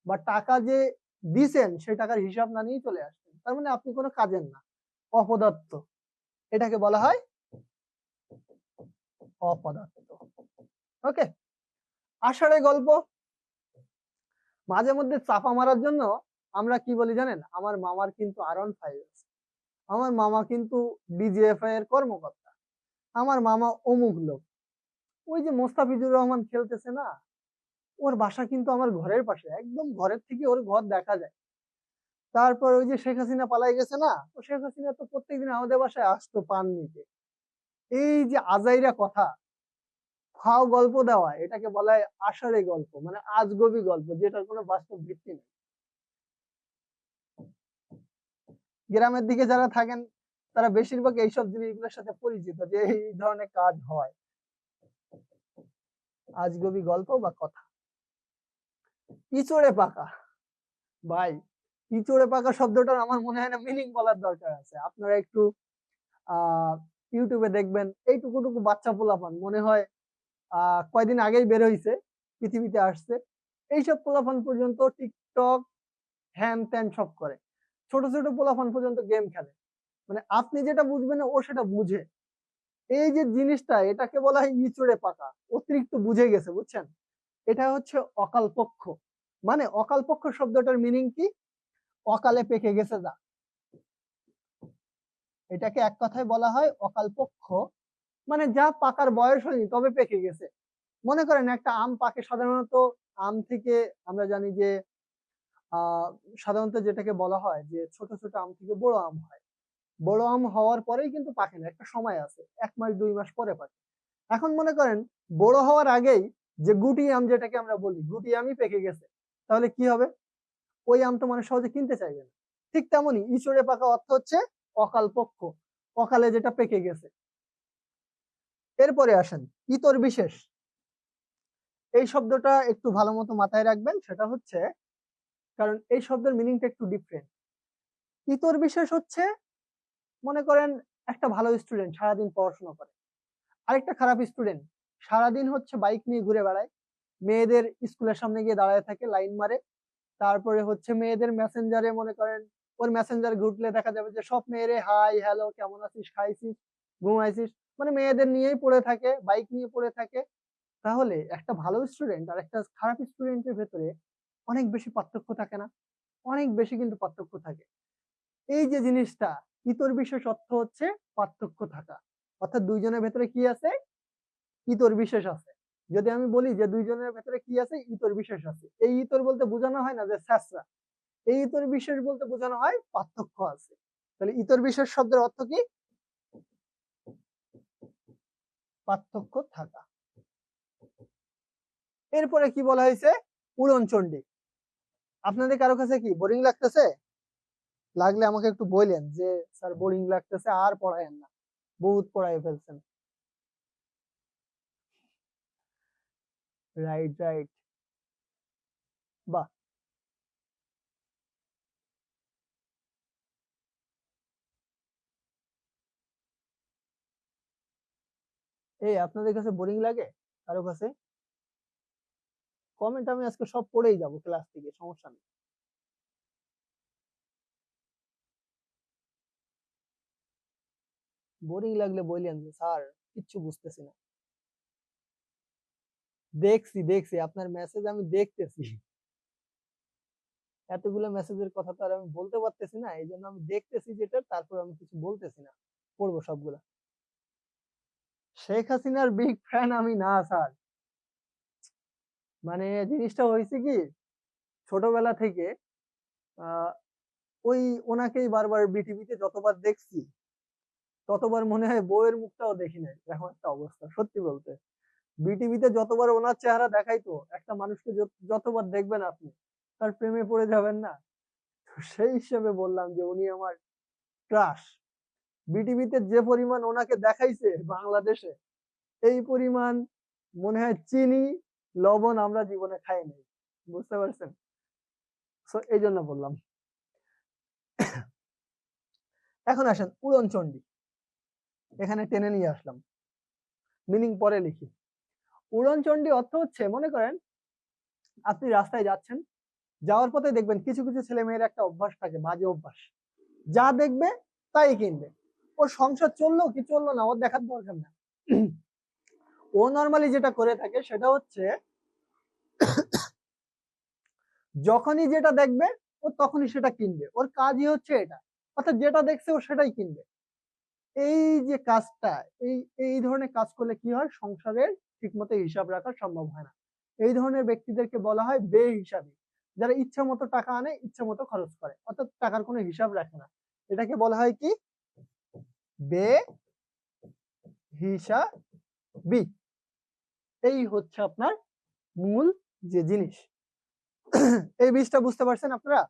বা টাকা যে দিছেন সেই টাকার হিসাব না নিয়ে চলে আসছেন, তার মানে আপনি কোনো কাজের না, অপদার্থ। এটাকে বলা হয় অপদার্থ। ওকে, আষাঢ়ে গল্প। মাঝে মধ্যে চাপা মারার জন্য আমরা কি বলি জানেন? আমার মামার কিন্তু R15 আছে, আমার মামা কিন্তু ডিজিএফআই এর কর্মকর্তা, আমার মামা অমুক লোক। ওই যে মোস্তাফিজুর রহমান খেলতেছে না, ওর বাসা কিন্তু আমার ঘরের পাশে, একদম ঘরের থেকে ওর ঘর দেখা যায়। তারপর ওই যে শেখ হাসিনা পালাই গেছে না, তো শেখ হাসিনা তো প্রত্যেকদিন আমাদের বাসায় আসতো পান নিতে। এই যে আজাইরা কথা, ফাও গল্প দেওয়া, এটাকে বলা হয় আষাঢ়ে গল্প, মানে আজগবি গল্প, যেটার কোনো বাস্তব ভিত্তি নেই। গ্রামের দিকে যারা থাকেন, তারা বেশিরভাগ এইসব জিনিসগুলোর সাথে পরিচিত, যে এই ধরনের কাজ হয়, আজগবি গল্প বা কথা। ইচড়ে পাকা। ভাই, ইচড়ে পাকা শব্দটার আমার মনে হয় না মিনিং বলার দরকার আছে। আপনারা একটু আহ ইউটিউবে দেখবেন, এইটুকুটুকু বাচ্চা পোলাপান, মনে হয় কয়দিন আগেই বের হইছে, পৃথিবীতে আসছে, এইসব পোলাপান পর্যন্ত টিকটক হ্যান ত্যান সব করে। ছোট ছোট পোলাপান পর্যন্ত গেম খেলে। মানে আপনি যেটা বুঝবেন না, ও সেটা বুঝে। এই যে জিনিসটা, এটাকে বলা হয় ইচড়ে পাকা, অতিরিক্ত বুঝে গেছে, বুঝছেন? এটা হচ্ছে অকাল পক্ষ। মানে অকাল পক্ষ শব্দটার মিনিং কি? অকালে পেকে গেছে যা। এটাকে এক কথায় বলা হয় অকাল পক্ষ, মানে যা পাকার বয়স হয়নি তবে পেকে গেছে। মনে করেন একটা আম পাকে সাধারণত, আম থেকে আমরা জানি যে আহ সাধারণত যেটাকে বলা হয় যে ছোট ছোট আম থেকে বড় আম হয়। বড় আম হওয়ার পরেই কিন্তু পাকে না, একটা সময় আছে, 1 মাস 2 মাস পরে পাকে। এখন মনে করেন বড় হওয়ার আগেই যে গুটি আম, যেটাকে আমরা বলি গুটি আমই পেকে গেছে, তাহলে কি হবে? ওই আম তো মানুষ সহজে কিনতে চাইবে না। ঠিক তেমনি ইচড়ে পাকা অর্থ হচ্ছে অকাল পক্ষ, অকালে যেটা পেকে গেছে। এরপরে আসেন ইতর বিশেষ। এই শব্দটা একটু ভালো মতো মাথায় রাখবেন, সেটা হচ্ছে, কারণ এই শব্দের মিনিংটা একটু ডিফারেন্ট। ইতর বিশেষ হচ্ছে, মনে করেন একটা ভালো স্টুডেন্ট সারাদিন পড়াশোনা করে, আরেকটা খারাপ স্টুডেন্ট সারাদিন হচ্ছে বাইক নিয়ে ঘুরে বেড়ায়, মেয়েদের স্কুলের সামনে গিয়ে দাঁড়ায় থাকে, লাইন মারে। তারপরে হচ্ছে মেয়েদের মেসেঞ্জারে, মনে করেন ওর মেসেঞ্জার ঘুরলে দেখা যাবে যে সব মেয়েরে হাই হ্যালো কেমন আছিস খাইছিস ঘুমাইছিস, মানে মেয়েদের নিয়েই পড়ে থাকে, বাইক নিয়ে পড়ে থাকে। তাহলে একটা ভালো স্টুডেন্ট আর একটা খারাপ স্টুডেন্টের ভেতরে অনেক বেশি পার্থক্য থাকে না? অনেক বেশি কিন্তু পার্থক্য থাকে। এই যে জিনিসটা ইতর বিশেষ অর্থ হচ্ছে পার্থক্য থাকা। অর্থাৎ দুইজনের ভেতরে কি আছে? ইতর বিশেষ আছে। যদি আমি বলি যে দুইজনের ভেতরে কি আছে? ইতর বিশেষ আছে। এই ইতর বলতে বোঝানো হয় না যে স্যাঁচরা। এই ইতর বিশেষ বলতে বোঝানো হয় পার্থক্য আছে। তাহলে ইতর বিশেষ শব্দের অর্থ কি? পার্থক্য থাকা। এরপরে কি বলা হয়েছে? উড়নচণ্ডী। আপনাদের কারো কাছে কি বোরিং লাগতেছে? লাগলে আমাকে একটু বললেন যে স্যার বোরিং লাগতেছে, আর পড়ায়েন না, বহুত পড়ায় ফেলছেন। রাইট রাইট, বাহ। এই আপনাদের কাছে বোরিং লাগে কারো কাছে? কমেন্ট আমি আজকে সব পড়েই যাব ক্লাস থেকে, সমস্যা নেই। বোরিং লাগলে বললেন যে স্যার কিচ্ছু বুঝতেছি না। দেখছি দেখছি আপনার মেসেজ আমি দেখতেছি, এতগুলো মেসেজের কথা তো আর আমি বলতে পারতেছি না, এই জন্য আমি দেখতেছি যেটা, তারপর আমি কিছু বলতেছি না, পড়বো সবগুলা। শেখ হাসিনার বিগ ফ্যান আমি না স্যার। মানে জিনিসটা হয়েছে কি, ছোটবেলা থেকে আহ ওই ওনাকেই বারবার বিটিভিতে যতবার দেখছি ততবার মনে হয় বউয়ের মুখটাও দেখি নাই, এরকম একটা অবস্থা সত্যি বলতে। বিটিভিতে যতবার ওনার চেহারা দেখাইতো, একটা মানুষকে যতবার দেখবেন আপনি তার প্রেমে পড়ে যাবেন না? তো সেই হিসেবে বললাম যে উনি আমার ক্রাশ। বিটিভিতে যে পরিমাণ ওনাকে দেখাইছে বাংলাদেশে, এই পরিমাণ মনে হয় চিনি লবণ আমরা জীবনে খাই নাই, বুঝতে পারছেন? তো এই জন্য বললাম। এখন আসেন উড়নচণ্ডী, এখানে টেনে নিয়ে আসলাম, মিনিং পরে লিখি। উড়নচণ্ডী অর্থ হচ্ছে, মনে করেন আপনি রাস্তায় যাচ্ছেন, যাওয়ার পথে দেখবেন কিছু কিছু ছেলে মেয়ের একটা অভ্যাস থাকে, বাজে অভ্যাস, যা দেখবে তাই কিনবে। ওর সংসার চললো কি চললো না ওর দেখার দরকার না। ও নর্মালি যেটা করে থাকে সেটা হচ্ছে, যখনই যেটা দেখবে ও তখনই সেটা কিনবে, ওর কাজই হচ্ছে এটা। অর্থাৎ যেটা দেখছে ও সেটাই কিনবে। এই যে কাজটা, এই এই ধরনের কাজ করলে কি হয়, সংসারের ঠিকমতো হিসাব রাখা সম্ভব হয় না। এই ধরনের ব্যক্তিদেরকে বলা হয় বেহিসাবি, যারা ইচ্ছা মতো টাকা আনে, ইচ্ছা মতো খরচ করে, অর্থাৎ টাকার কোনো হিসাব রাখে না। এটাকে বলা হয় কি? বেহিসাবি। এই হচ্ছে আপনার মূল যে জিনিস। এই বিষয়টা বুঝতে পারছেন আপনারা?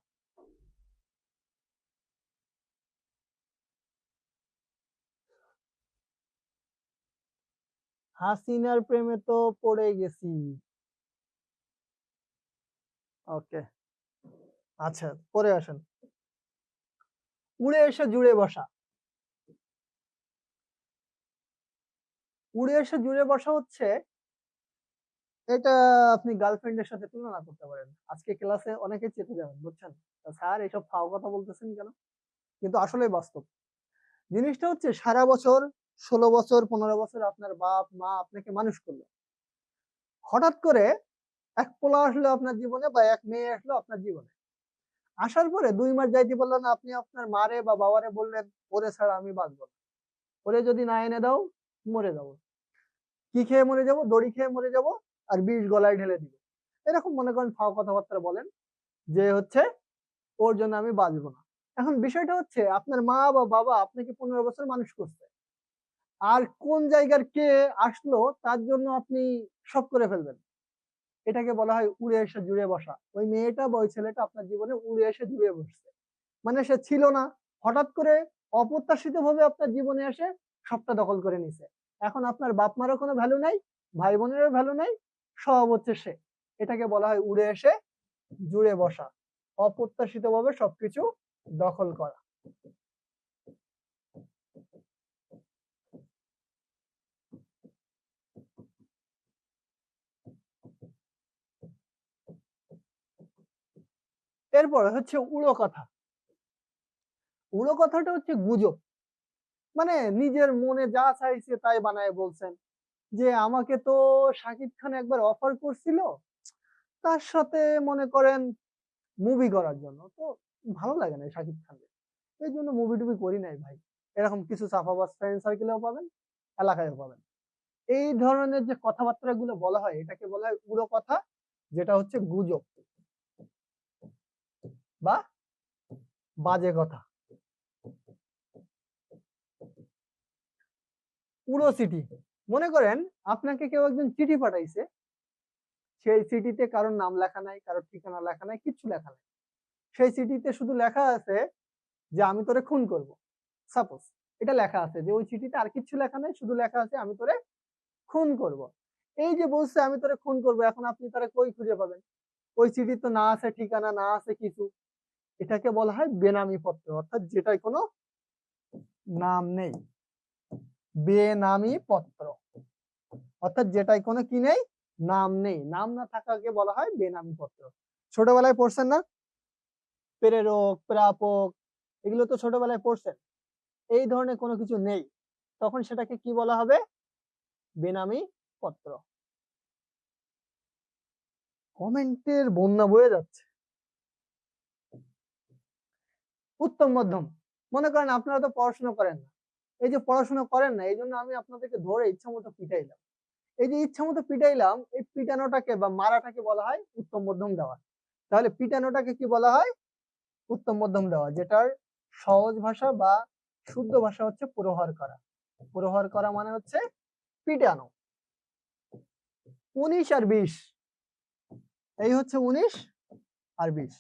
হাসিনার প্রেমে তো পড়ে গেছি। ওকে, আচ্ছা পরে আসেন। উড়ে এসে জুড়ে বসা। উড়ে এসে জুড়ে বসা হচ্ছে, এটা আপনি গার্লফ্রেন্ডের সাথে তুলনা করতে পারেন। আজকে ক্লাসে অনেকে চেপে যাবেন, বুঝছেন? স্যার এসব ফাও কথা বলতেছেন কেন? কিন্তু আসলে বাস্তব জিনিসটা হচ্ছে, সারা বছর 16 বছর 15 বছর আপনার বাপ মা আপনাকে মানুষ করলো, হঠাৎ করে এক পোলা আসলো আপনার জীবনে, বা এক মেয়ে আসলো আপনার জীবনে, আসার পরে 2 মাস যাইতে বললো না, আপনি আপনার মারে বা বাবারে বললেন ওরে ছাড়া আমি বাঁচবো না, ওরে যদি না এনে দাও মরে যাবো। কি খেয়ে মরে যাবো? দড়ি খেয়ে মরে যাবো, আর বিষ গলায় ঢেলে দিব। এরকম মনে করেন ফাও কথাবার্তা বলেন যে হচ্ছে ওর জন্য আমি বাঁচবো না। এখন বিষয়টা হচ্ছে, আপনার মা বা বাবা আপনাকে 15 বছর মানুষ করছে, আর কোন জায়গার কে আসলো তার জন্য আপনি সব করে ফেলবেন। এটাকে বলা হয় উড়ে এসে জুড়ে বসা। ওই মেয়েটা বা ওই ছেলেটা আপনার জীবনে উড়ে এসে জুড়ে বসছে, মানে সে ছিল না, হঠাৎ করে অপ্রত্যাশিত ভাবে আপনার জীবনে এসে সবটা দখল করে নিছে। এখন আপনার বাপ মারও কোনো ভ্যালু নাই, ভাই বোনেরও ভ্যালু নাই, সব হচ্ছে সে। এটাকে বলা হয় উড়ে এসে জুড়ে বসা, অপ্রত্যাশিত ভাবে সবকিছু দখল করা। এরপর হচ্ছে উড়ো কথা। উড়ো কথাটা হচ্ছে গুজব, মানে নিজের মনে যা চাইছে তাই বানায় বলছেন, যে আমাকে তো শাকিব খান একবার অফার করছিল তার সাথে মনে করেন মুভি করার জন্য, তো ভালো লাগে না শাকিব খানকে, এই জন্য মুভি টুভি করি নাই ভাই। এরকম কিছু সাফাবাজ ফ্রেন্ড সার্কেলেও পাবেন, এলাকায়ও পাবেন। এই ধরনের যে কথাবার্তা গুলো বলা হয় এটাকে বলা হয় উড়ো কথা, যেটা হচ্ছে গুজব বা বাজে কথা। উড়ো চিঠি, মনে করেন আপনাকে কেউ একজন চিঠি পাঠাইছে, সেই চিঠিতে কারোর নাম লেখা নাই, কারোর ঠিকানা লেখা নাই, কিচ্ছু লেখা নাই। সেই চিঠিতে শুধু লেখা আছে যে আমি তোরে খুন করব, সাপোজ এটা লেখা আছে, যে ওই চিঠিতে আর কিচ্ছু লেখা নাই, শুধু লেখা আছে আমি তোরে খুন করব। এই যে বলছে আমি তোরে খুন করব, এখন আপনি তারা কই খুঁজে পাবেন? ওই চিঠি তো না আছে ঠিকানা, না আছে কিছু। এটাকে বলা হয় বেনামি পত্র, অর্থাৎ যেটাই কোনো নাম নেই, বেনামি পত্র। অর্থাৎ যেটাই কোনো কি নেই, নাম নেই, নাম না থাকাকে বলা হয় বেনামি পত্র। ছোটবেলায় পড়ছেন না, প্রেরক প্রাপক, এগুলো তো ছোটবেলায় পড়ছেন। এই ধরনের কোনো কিছু নেই, তখন সেটাকে কি বলা হবে? বেনামি পত্র। কমেন্টের বন্যা বয়ে যাচ্ছে। উত্তম মধ্যম, মনে করেন আপনারা তো পড়াশোনা করেন না, এই যে পড়াশোনা করেন না এই জন্য আমি আপনাদেরকে ধরে ইচ্ছা মতো পিটাইলাম। এই যে ইচ্ছা মতো পিটাইলাম, এই পিটানোটাকে বা মারাটাকে বলা হয় উত্তম মধ্যম দেওয়া। তাহলে পিটানোটাকে কি বলা হয়? উত্তম মধ্যম দেওয়া, যেটার সহজ ভাষা বা শুদ্ধ ভাষা হচ্ছে প্রহার করা। প্রহার করা মানে হচ্ছে পিটানো। 19 আর 20, এই হচ্ছে 19 আর 20।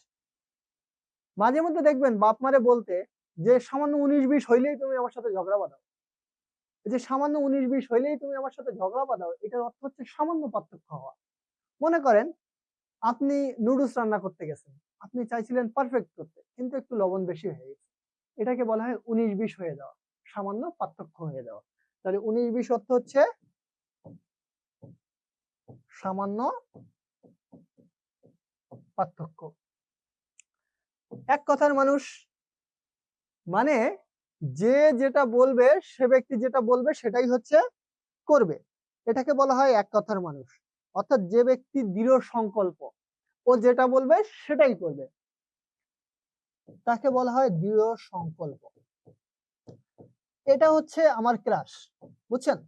মাঝে মধ্যে দেখবেন বাপ মারে বলতে যে সামান্য 19-20 হইলেই তুমি আমার সাথে ঝগড়া বাঁধাও, যে সামান্য 19-20 হইলেই তুমি আমার সাথে ঝগড়া বাঁধাও, এটার অর্থ হচ্ছে সামান্য পার্থক্য হওয়া। মনে করেন আপনি নুডলস রান্না করতে গেছেন, আপনি চাইছিলেন পারফেক্ট করতে, কিন্তু একটু লবণ বেশি হয়ে গেছে, এটাকে বলা হয় 19-20 হয়ে যাওয়া, সামান্য পার্থক্য হয়ে যাওয়া। তাহলে 19-20 অর্থ হচ্ছে সামান্য পার্থক্য। এক কথার মানুষ মানে যে যেটা বলবে, সে ব্যক্তি যেটা বলবে সেটাই হচ্ছে করবে, এটাকে বলা হয় এক কথার মানুষ। অর্থাৎ যে ব্যক্তি দৃঢ় সংকল্প, ও যেটা বলবে সেটাই করবে, তাকে বলা হয় দৃঢ় সংকল্প। এটা হচ্ছে আমার ক্রাশ, বুঝছেন?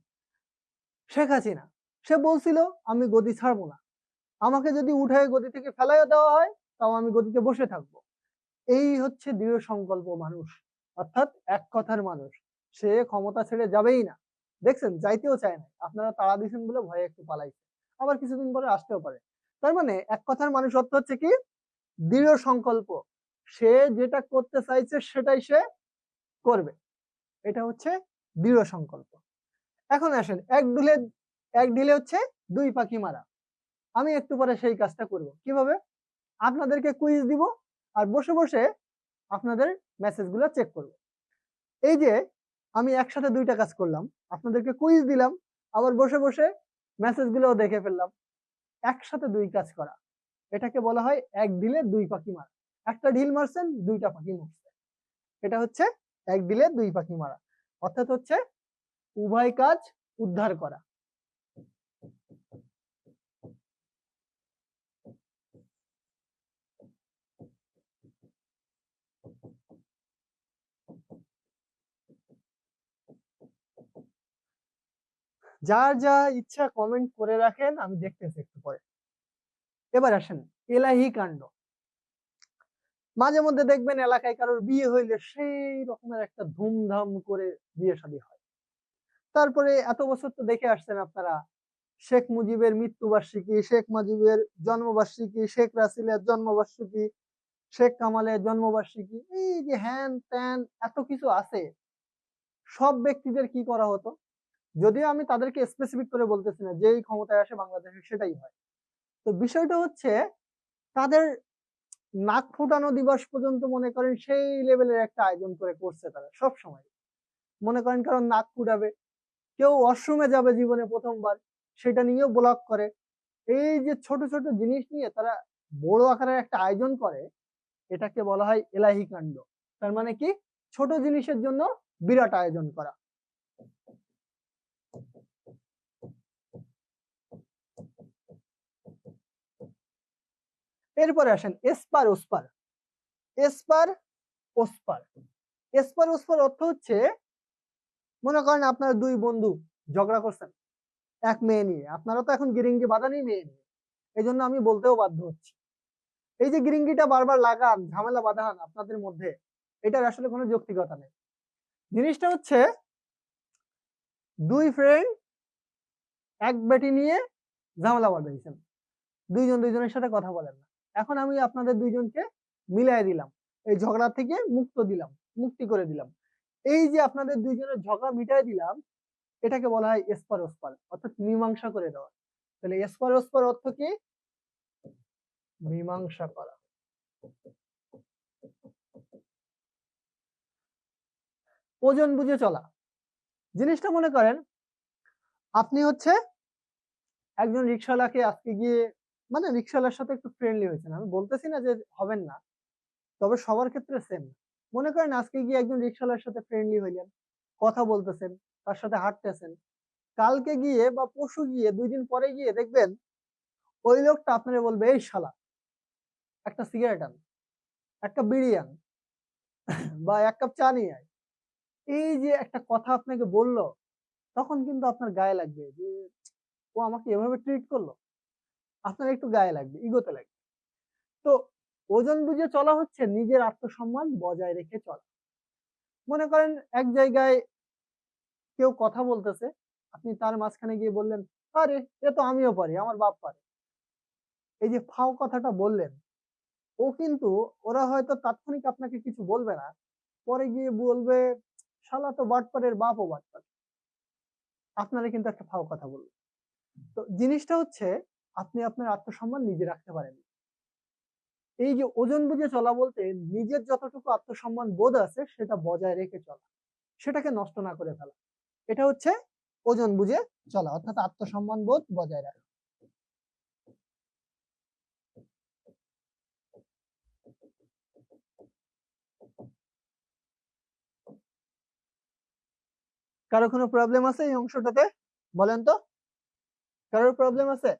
শেখ হাসিনা, সে বলছিল আমি গদি ছাড়বো না, আমাকে যদি উঠায় গদি থেকে ফেলাইও দেওয়া হয় তাও আমি গদিতে বসে থাকবো। এই হচ্ছে দৃঢ় সংকল্প মানুষ, অর্থাৎ এক কথার মানুষ। সে ক্ষমতা ছেড়ে যাবেই না, দেখছেন যাইতেও চায় না, আপনারা তাড়া দিয়েছেন বলে ভয়ে একটু পালাইছে, আবার কিছুদিন পরে আসতেও পারে। তার মানে এক কথার মানুষ অর্থ হচ্ছে কি? দৃঢ় সংকল্প, সে যেটা করতে চাইছে সেটাই সে করবে, এটা হচ্ছে দৃঢ় সংকল্প। এখন আসেন এক ঢিলে হচ্ছে দুই পাখি মারা। আমি একটু পরে সেই কাজটা করব, কিভাবে? আপনাদেরকে কুইজ দিব আর বসে বসে আপনাদের মেসেজ গুলো চেক করব। এই যে আমি একসাথে দুইটা কাজ করলাম, আপনাদেরকে কুইজ দিলাম, আবার বসে বসে মেসেজ গুলো দেখে ফেললাম। একসাথে দুই কাজ করা, এটাকে বলা হয় এক ঢিলে দুই পাখি মারা। একটা ঢিল মারছেন, দুইটা পাখি মরছে, এটা হচ্ছে এক ঢিলে দুই পাখি মারা। অর্থাৎ হচ্ছে উভয় কাজ উদ্ধার করা। যার যা ইচ্ছা কমেন্ট করে রাখেন, আমি দেখতেছি একটু পরে। এবার আসেন এলাহি কাণ্ড। মাঝে মধ্যে দেখবেন এলাকায় কারোর বিয়ে হইলে সেই রকমের একটা ধুমধাম করে বিয়ে শাদী হয়। তারপরে এত বছর তো দেখে আসছেন আপনারা, শেখ মুজিবের মৃত্যুবার্ষিকী, শেখ মুজিবের জন্মবার্ষিকী, শেখ রাসেলের জন্মবার্ষিকী, শেখ কামালের জন্মবার্ষিকী, এই যে হ্যান ত্যান এত কিছু আছে। সব ব্যক্তিদের কি করা হতো, যদিও আমি তাদেরকে স্পেসিফিক করে বলতেছি না, যেই ক্ষমতায় আসে বাংলাদেশে সেটাই হয়। তো বিষয়টা হচ্ছে তাদের নাক ফুটানো দিবস পর্যন্ত মনে করেন সেই লেভেলের একটা আয়োজন করে করছে তারা সব সময়। মনে করেন কারণ নাক ফুটাবে, কেউ ওয়াশরুমে যাবে জীবনে প্রথমবার, সেটা নিয়েও ব্লগ করে। এই যে ছোট ছোট জিনিস নিয়ে তারা বড় আকারের একটা আয়োজন করে, এটাকে বলা হয় এলাহি কাণ্ড। তার মানে কি? ছোট জিনিসের জন্য বিরাট আয়োজন করা। এরপরে আসেন এসপার ওসপার। এসপার ওসপার। এসপার ওসপার অর্থ হচ্ছে, মনে করেন আপনার দুই বন্ধু ঝগড়া করছেন এক মেয়ে নিয়ে, আপনারা তো এখন গিরিঙ্গি বাঁধানি মেয়ে নিয়ে, এই জন্য আমি বলতেও বাধ্য হচ্ছি। এই যে গিরিঙ্গিটা বারবার লাগান, ঝামেলা বাঁধান আপনাদের মধ্যে, এটার আসলে কোনো যৌক্তিকতা নেই। জিনিসটা হচ্ছে দুই ফ্রেন্ড এক বেটি নিয়ে ঝামেলা বাঁধাইছেন, দুইজন দুইজনের সাথে কথা বলেন না। এখন আমি আপনাদের দুইজনকে মিলাই দিলাম, এই ঝগড়া থেকে মুক্তি করে দিলাম। এই যে আপনাদের দুইজনের ঝগড়া মিটাই দিলাম, এটাকে বলা হয় এসপার ওসপার, অর্থাৎ মীমাংসা করে দেওয়া। তাহলে এসপার ওসপার অর্থ কি? মীমাংসা করা। ওজন বুঝে চলা। জিনিসটা মনে করেন আপনি হচ্ছে একজন রিক্সাওয়ালাকে আজকে গিয়ে, মানে রিক্সাওয়ালার সাথে একটু ফ্রেন্ডলি হয়েছেন, আমি বলতেছি না যে হবেন না, তবে সবার ক্ষেত্রে সেম। মনে করেন আজকে গিয়ে একজন রিক্সাওয়ালার সাথে ফ্রেন্ডলি হইলেন, কথা বলতেছেন, তার সাথে হাঁটতেছেন। কালকে গিয়ে বা পরশু গিয়ে 2 দিন পরে গিয়ে দেখবেন ওই লোকটা আপনারে বলবে, এই শালা একটা সিগারেট আন, একটা বিড়ি আন, বা 1 কাপ চা নিয়ে আয়। এই যে একটা কথা আপনাকে বললো, তখন কিন্তু আপনার গায়ে লাগবে যে ও আমাকে এভাবে ট্রিট করলো, আপনার একটু গায়ে লাগবে, ইগোতে লাগবে। তো ওজন বুঝে চলা হচ্ছে নিজের আত্মসম্মান বজায় রেখে চলা। মনে করেন এক জায়গায় কেউ কথা বলতেছে, আপনি তার মাঝখানে গিয়ে বললেন, আরে এ তো আমিও পারি, আমার বাপ পারে। এই যে ফাও কথাটা বললেন, ও কিন্তু, ওরা হয়তো তাৎক্ষণিক আপনাকে কিছু বলবে না, পরে গিয়ে বলবে শালা তো বাটপারের বাপও বাটপার, আপনারা কিন্তু একটা ফাও কথা বলবে। তো জিনিসটা হচ্ছে আপনি আপনার আত্মসম্মান নিজে রাখতে পারেন। এই যে ওজন বুঝে চলা বলতে নিজের যতটুকু আত্মসম্মান বোধ আছে সেটা বজায় রেখে চলা, সেটাকে নষ্ট না করে ফেলা, এটা হচ্ছে ওজন বুঝে চলা, অর্থাৎ আত্মসম্মান বোধ বজায় রাখা। কারো কোনো প্রবলেম আছে এই অংশটাতে? বলেন তো, কারোর প্রবলেম আছে?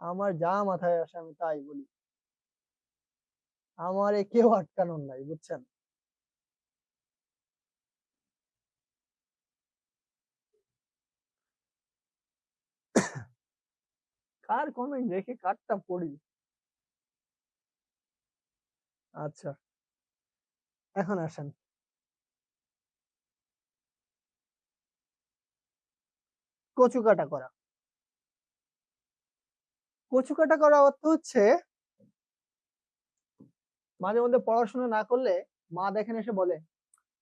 আমার যা মাথায় আসে আমি তাই বলি, আমারে কেউ আটকানোর নাই, বুঝছেন? কার কমেন্ট রেখে কারটা পড়ি? আচ্ছা, এখন আসেন, কচু কাটা করা। কচু কাটা করা অর্থ হচ্ছে মাঝে মধ্যে পড়াশোনা না করলে মা দেখেন এসে বলে,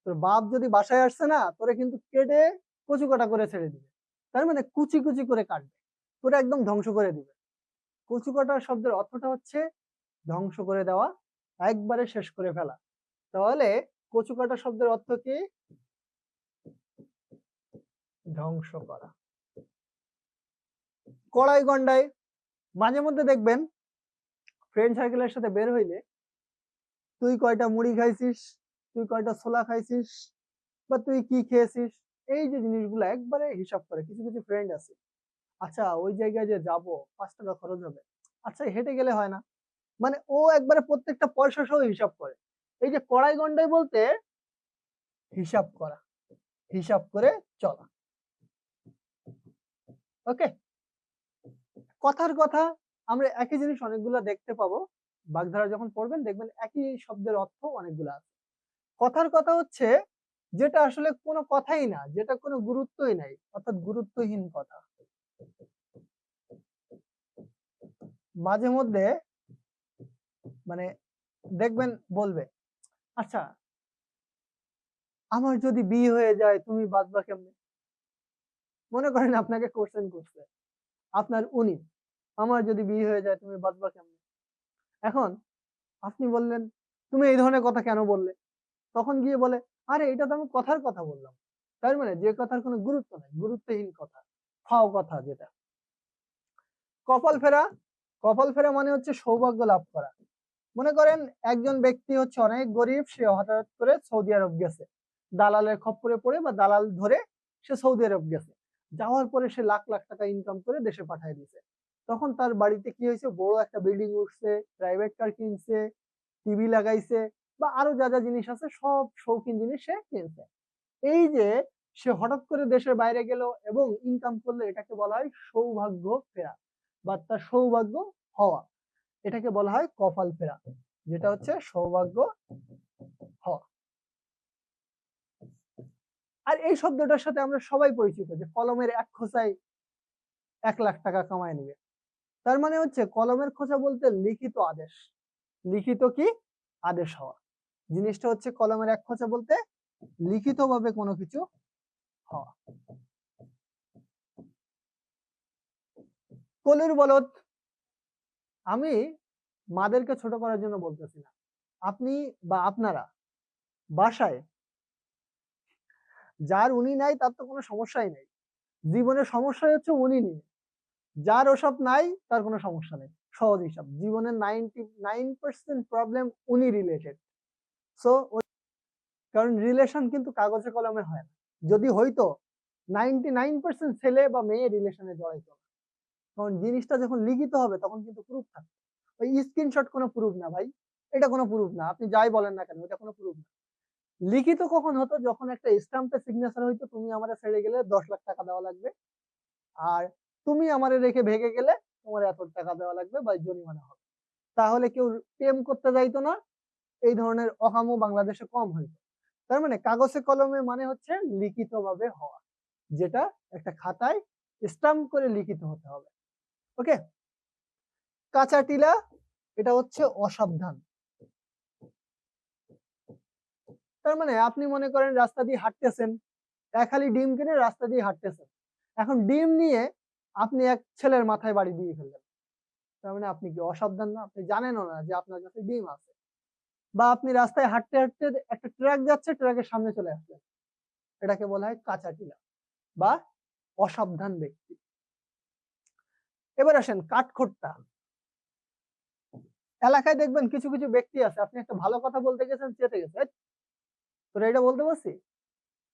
তোর বাপ যদি বাসায় আসছে না, তোরে কিন্তু কেটে কচু কাটা করে ছেড়ে দিবে। তার মানে কুচি কুচি করে কাটবে, তোরে একদম ধ্বংস করে দিবে। কচু কাটার শব্দের অর্থটা হচ্ছে ধ্বংস করে দেওয়া, একবারে শেষ করে ফেলা। তাহলে কচু কাটা শব্দের অর্থ কি? ধ্বংস করা। কড়াই গন্ডায়। মাঝে মধ্যে দেখবেন ফ্রেন্ড সার্কেলের সাথে বের হইলে, তুই কয়টা মুড়ি খাইছিস, তুই কয়টা ছোলা খাইছিস, বা তুই কি খেয়েছিস, এই যে জিনিসগুলো একবারে হিসাব করে। কিছু কিছু ফ্রেন্ড আছে, আচ্ছা ওই জায়গায় যে যাব 5 টাকা খরচ হবে, আচ্ছা হেঁটে গেলে হয় না, মানে ও একবারে প্রত্যেকটা পয়সা সহ হিসাব করে। এই যে কড়াই গন্ডাই বলতে হিসাব করা, হিসাব করে চলা। ওকে, কথার কথা। আমরা একই জিনিস অনেকগুলা দেখতে পাবো, বাগধারা যখন পড়বেন দেখবেন একই শব্দের অর্থ অনেকগুলা আছে। কথার কথা হচ্ছে যেটা আসলে কোনো কথাই না, যেটা কোনো গুরুত্বই নাই, অর্থাৎ গুরুত্বহীন কথা। মাঝে মধ্যে মানে দেখবেন বলবে, আচ্ছা আমার যদি বিয়ে হয়ে যায় তুমি বাঁচবা কেমনে? মনে করেন আপনাকে কোশ্চেন করছে আপনার উনি, আমার যদি বিয়ে হয়ে যায় তুমি বাঁচবা কেমনে? এখন আপনি বললেন, তুমি এই ধরনের কথা কেন বললে? তখন গিয়ে বলে, আরে এটা তো আমি কথার কথা বললাম। তার মানে যে কথার কোনো গুরুত্ব নাই, গুরুত্বহীন কথা, ফাও কথা যেটা। কপাল ফেরা। কপাল ফেরা মানে হচ্ছে সৌভাগ্য লাভ করা। মনে করেন একজন ব্যক্তি হচ্ছে অনেক গরিব, সে হঠাৎ করে সৌদি আরব গেছে, দালালের খপ্পরে পড়ে বা দালাল ধরে সে সৌদি আরব গেছে, যাওয়ার পরে সে লাখ লাখ টাকা ইনকাম করে দেশে পাঠিয়ে দিছে। তখন তার বাড়িতে কি হয়েছে, বড় একটা বিল্ডিং উঠছে, প্রাইভেট কার কিনছে, টিভি লাগাইছে, বা আরো যা যা জিনিস আছে সব শৌখিন জিনিস সে কিনছে। এই যে সে হঠাৎ করে দেশের বাইরে গেল এবং ইনকাম করলো, এটাকে বলা হয় সৌভাগ্য ফেরা বা তার সৌভাগ্য হওয়া। এটাকে বলা হয় কপাল ফেরা, যেটা হচ্ছে সৌভাগ্য হওয়া। আর এই শব্দটার সাথে আমরা সবাই পরিচিত, যে কলমের এক খোঁচায় 1 লাখ টাকা কামায় নিবে। তার মানে হচ্ছে কলমের খোঁচা বলতে লিখিত আদেশ। লিখিত কি? আদেশ হওয়া। জিনিসটা হচ্ছে কলমের এক খোঁচা বলতে লিখিত ভাবে কোনো কিছু হওয়া। কলির বলদ, আমি মাদেরকে ছোট করার জন্য বলতেছি না। আপনি বা আপনারা বাসায় যার উনি নাই তার তো কোনো সমস্যাই নাই, জীবনের সমস্যাই হচ্ছে উনি নিয়ে। যার ওসব নাই তার কোনো সমস্যা নেই। সহজ হিসাব, জীবনের 99% প্রবলেম উনি রিলেটেড। সো কারণ রিলেশন কিন্তু কাগজে কলমে হয় না। যদি হইতো 99% ছেলে বা মেয়ে রিলেশনে জড়াইতো না। কারণ জিনিসটা যখন লিখিত হবে তখন কিন্তু প্রুফ থাকবে। ওই স্ক্রিনশট কোনো প্রুফ না ভাই, এটা কোনো প্রুফ না, আপনি যাই বলেন না কেন এটা কোনো প্রুফ না। লিখিত কখন হতো? যখন একটা স্ট্যাম্পে সিগনেচার হইতো, তুমি আমারে ছেড়ে গেলে 10 লাখ টাকা দেওয়া লাগবে, আর তুমি আমারে রেখে ভেগে গেলে তোমার এত টাকা দেওয়া লাগবে বা জরিমানা হবে। তাহলে কেউ প্রেম করতে যাইতো না, এই ধরনের অকামও বাংলাদেশে কম হইতো। তার মানে কাগজে কলমে মানে হচ্ছে লিখিত ভাবে হওয়া, যেটা একটা খাতায় স্টাম্প করে লিখিত হতে হবে। ওকে, কাঁচা টিলা, এটা হচ্ছে অসাবধান। তার মানে আপনি মনে করেন রাস্তা দিয়ে হাঁটতেছেন, এক হালি ডিম কিনে রাস্তা দিয়ে হাঁটতেছেন, এখন ডিম নিয়ে আপনি এক ছেলের মাথায় বাড়ি দিয়ে ফেললেন। তার মানে আপনি কি অসাবধান না? আপনি জানেনও না যে আপনার কাছে ডিম আছে। বা আপনি রাস্তায় হাঁটতে হাঁটতে একটা ট্রাক যাচ্ছে, ট্রাকের সামনে চলে আসলেন, এটাকে বলা হয় কাঁচা টিলা বা অসাবধান ব্যক্তি। এবার আসেন কাঠখোট্টা। এলাকায় দেখবেন কিছু কিছু ব্যক্তি আছে, আপনি একটা ভালো কথা বলতে গেছেন, চেতে গেছে, তোরা এটা বলতে পারছি।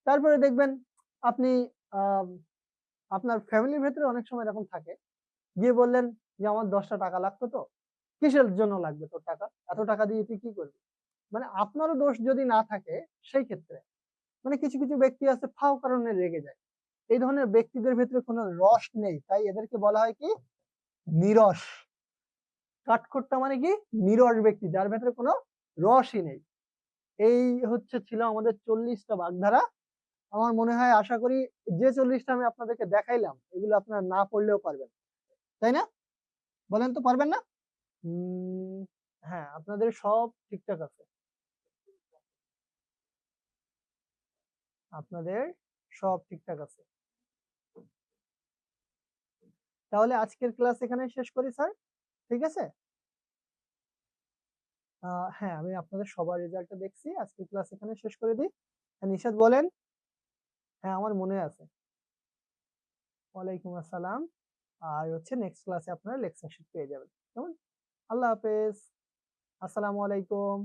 তারপরে দেখবেন আপনি আহ আপনার ফ্যামিলির ভেতরে অনেক সময় এরকম থাকে, গিয়ে বললেন যে আমার 10টা টাকা লাগতো, তো কিসের জন্য লাগবে তোর টাকা, এত টাকা দিয়ে তুই কি করবি? মানে আপনারও দোষ যদি না থাকে সেই ক্ষেত্রে, মানে কিছু কিছু ব্যক্তি আছে ফাও কারণে রেগে যায়। এই ধরনের ব্যক্তিদের ভেতরে কোনো রস নেই, তাই এদেরকে বলা হয় কি? নিরস। কাঠখোট্টা মানে কি? নিরস ব্যক্তি, যার ভেতরে কোনো রসই নেই। এই হচ্ছে ছিল আমাদের 40টা বাগধারা। আমার মনে হয়, আশা করি যে 40টা আমি আপনাদেরকে দেখাইলাম এগুলো আপনারা না পড়লেও পারবেন, তাই না? বলেন তো, পারবেন না? হ্যাঁ, আপনাদের সব ঠিকঠাক আছে, আপনাদের সব ঠিকঠাক আছে। তাহলে আজকের ক্লাস এখানে শেষ করি স্যার, ঠিক আছে? হ্যাঁ, আমি আপনাদের সবার রেজাল্টটা দেখছি, আজকের ক্লাস এখানে শেষ করে দিই। নিশাদ বলেন। হ্যাঁ, আমার মনে আছে। ওয়ালাইকুম আসসালাম। আর হচ্ছে নেক্সট ক্লাসে আপনারা লেকচার শিট পেয়ে যাবেন, কেমন? আল্লাহ হাফেজ, আসসালামু আলাইকুম।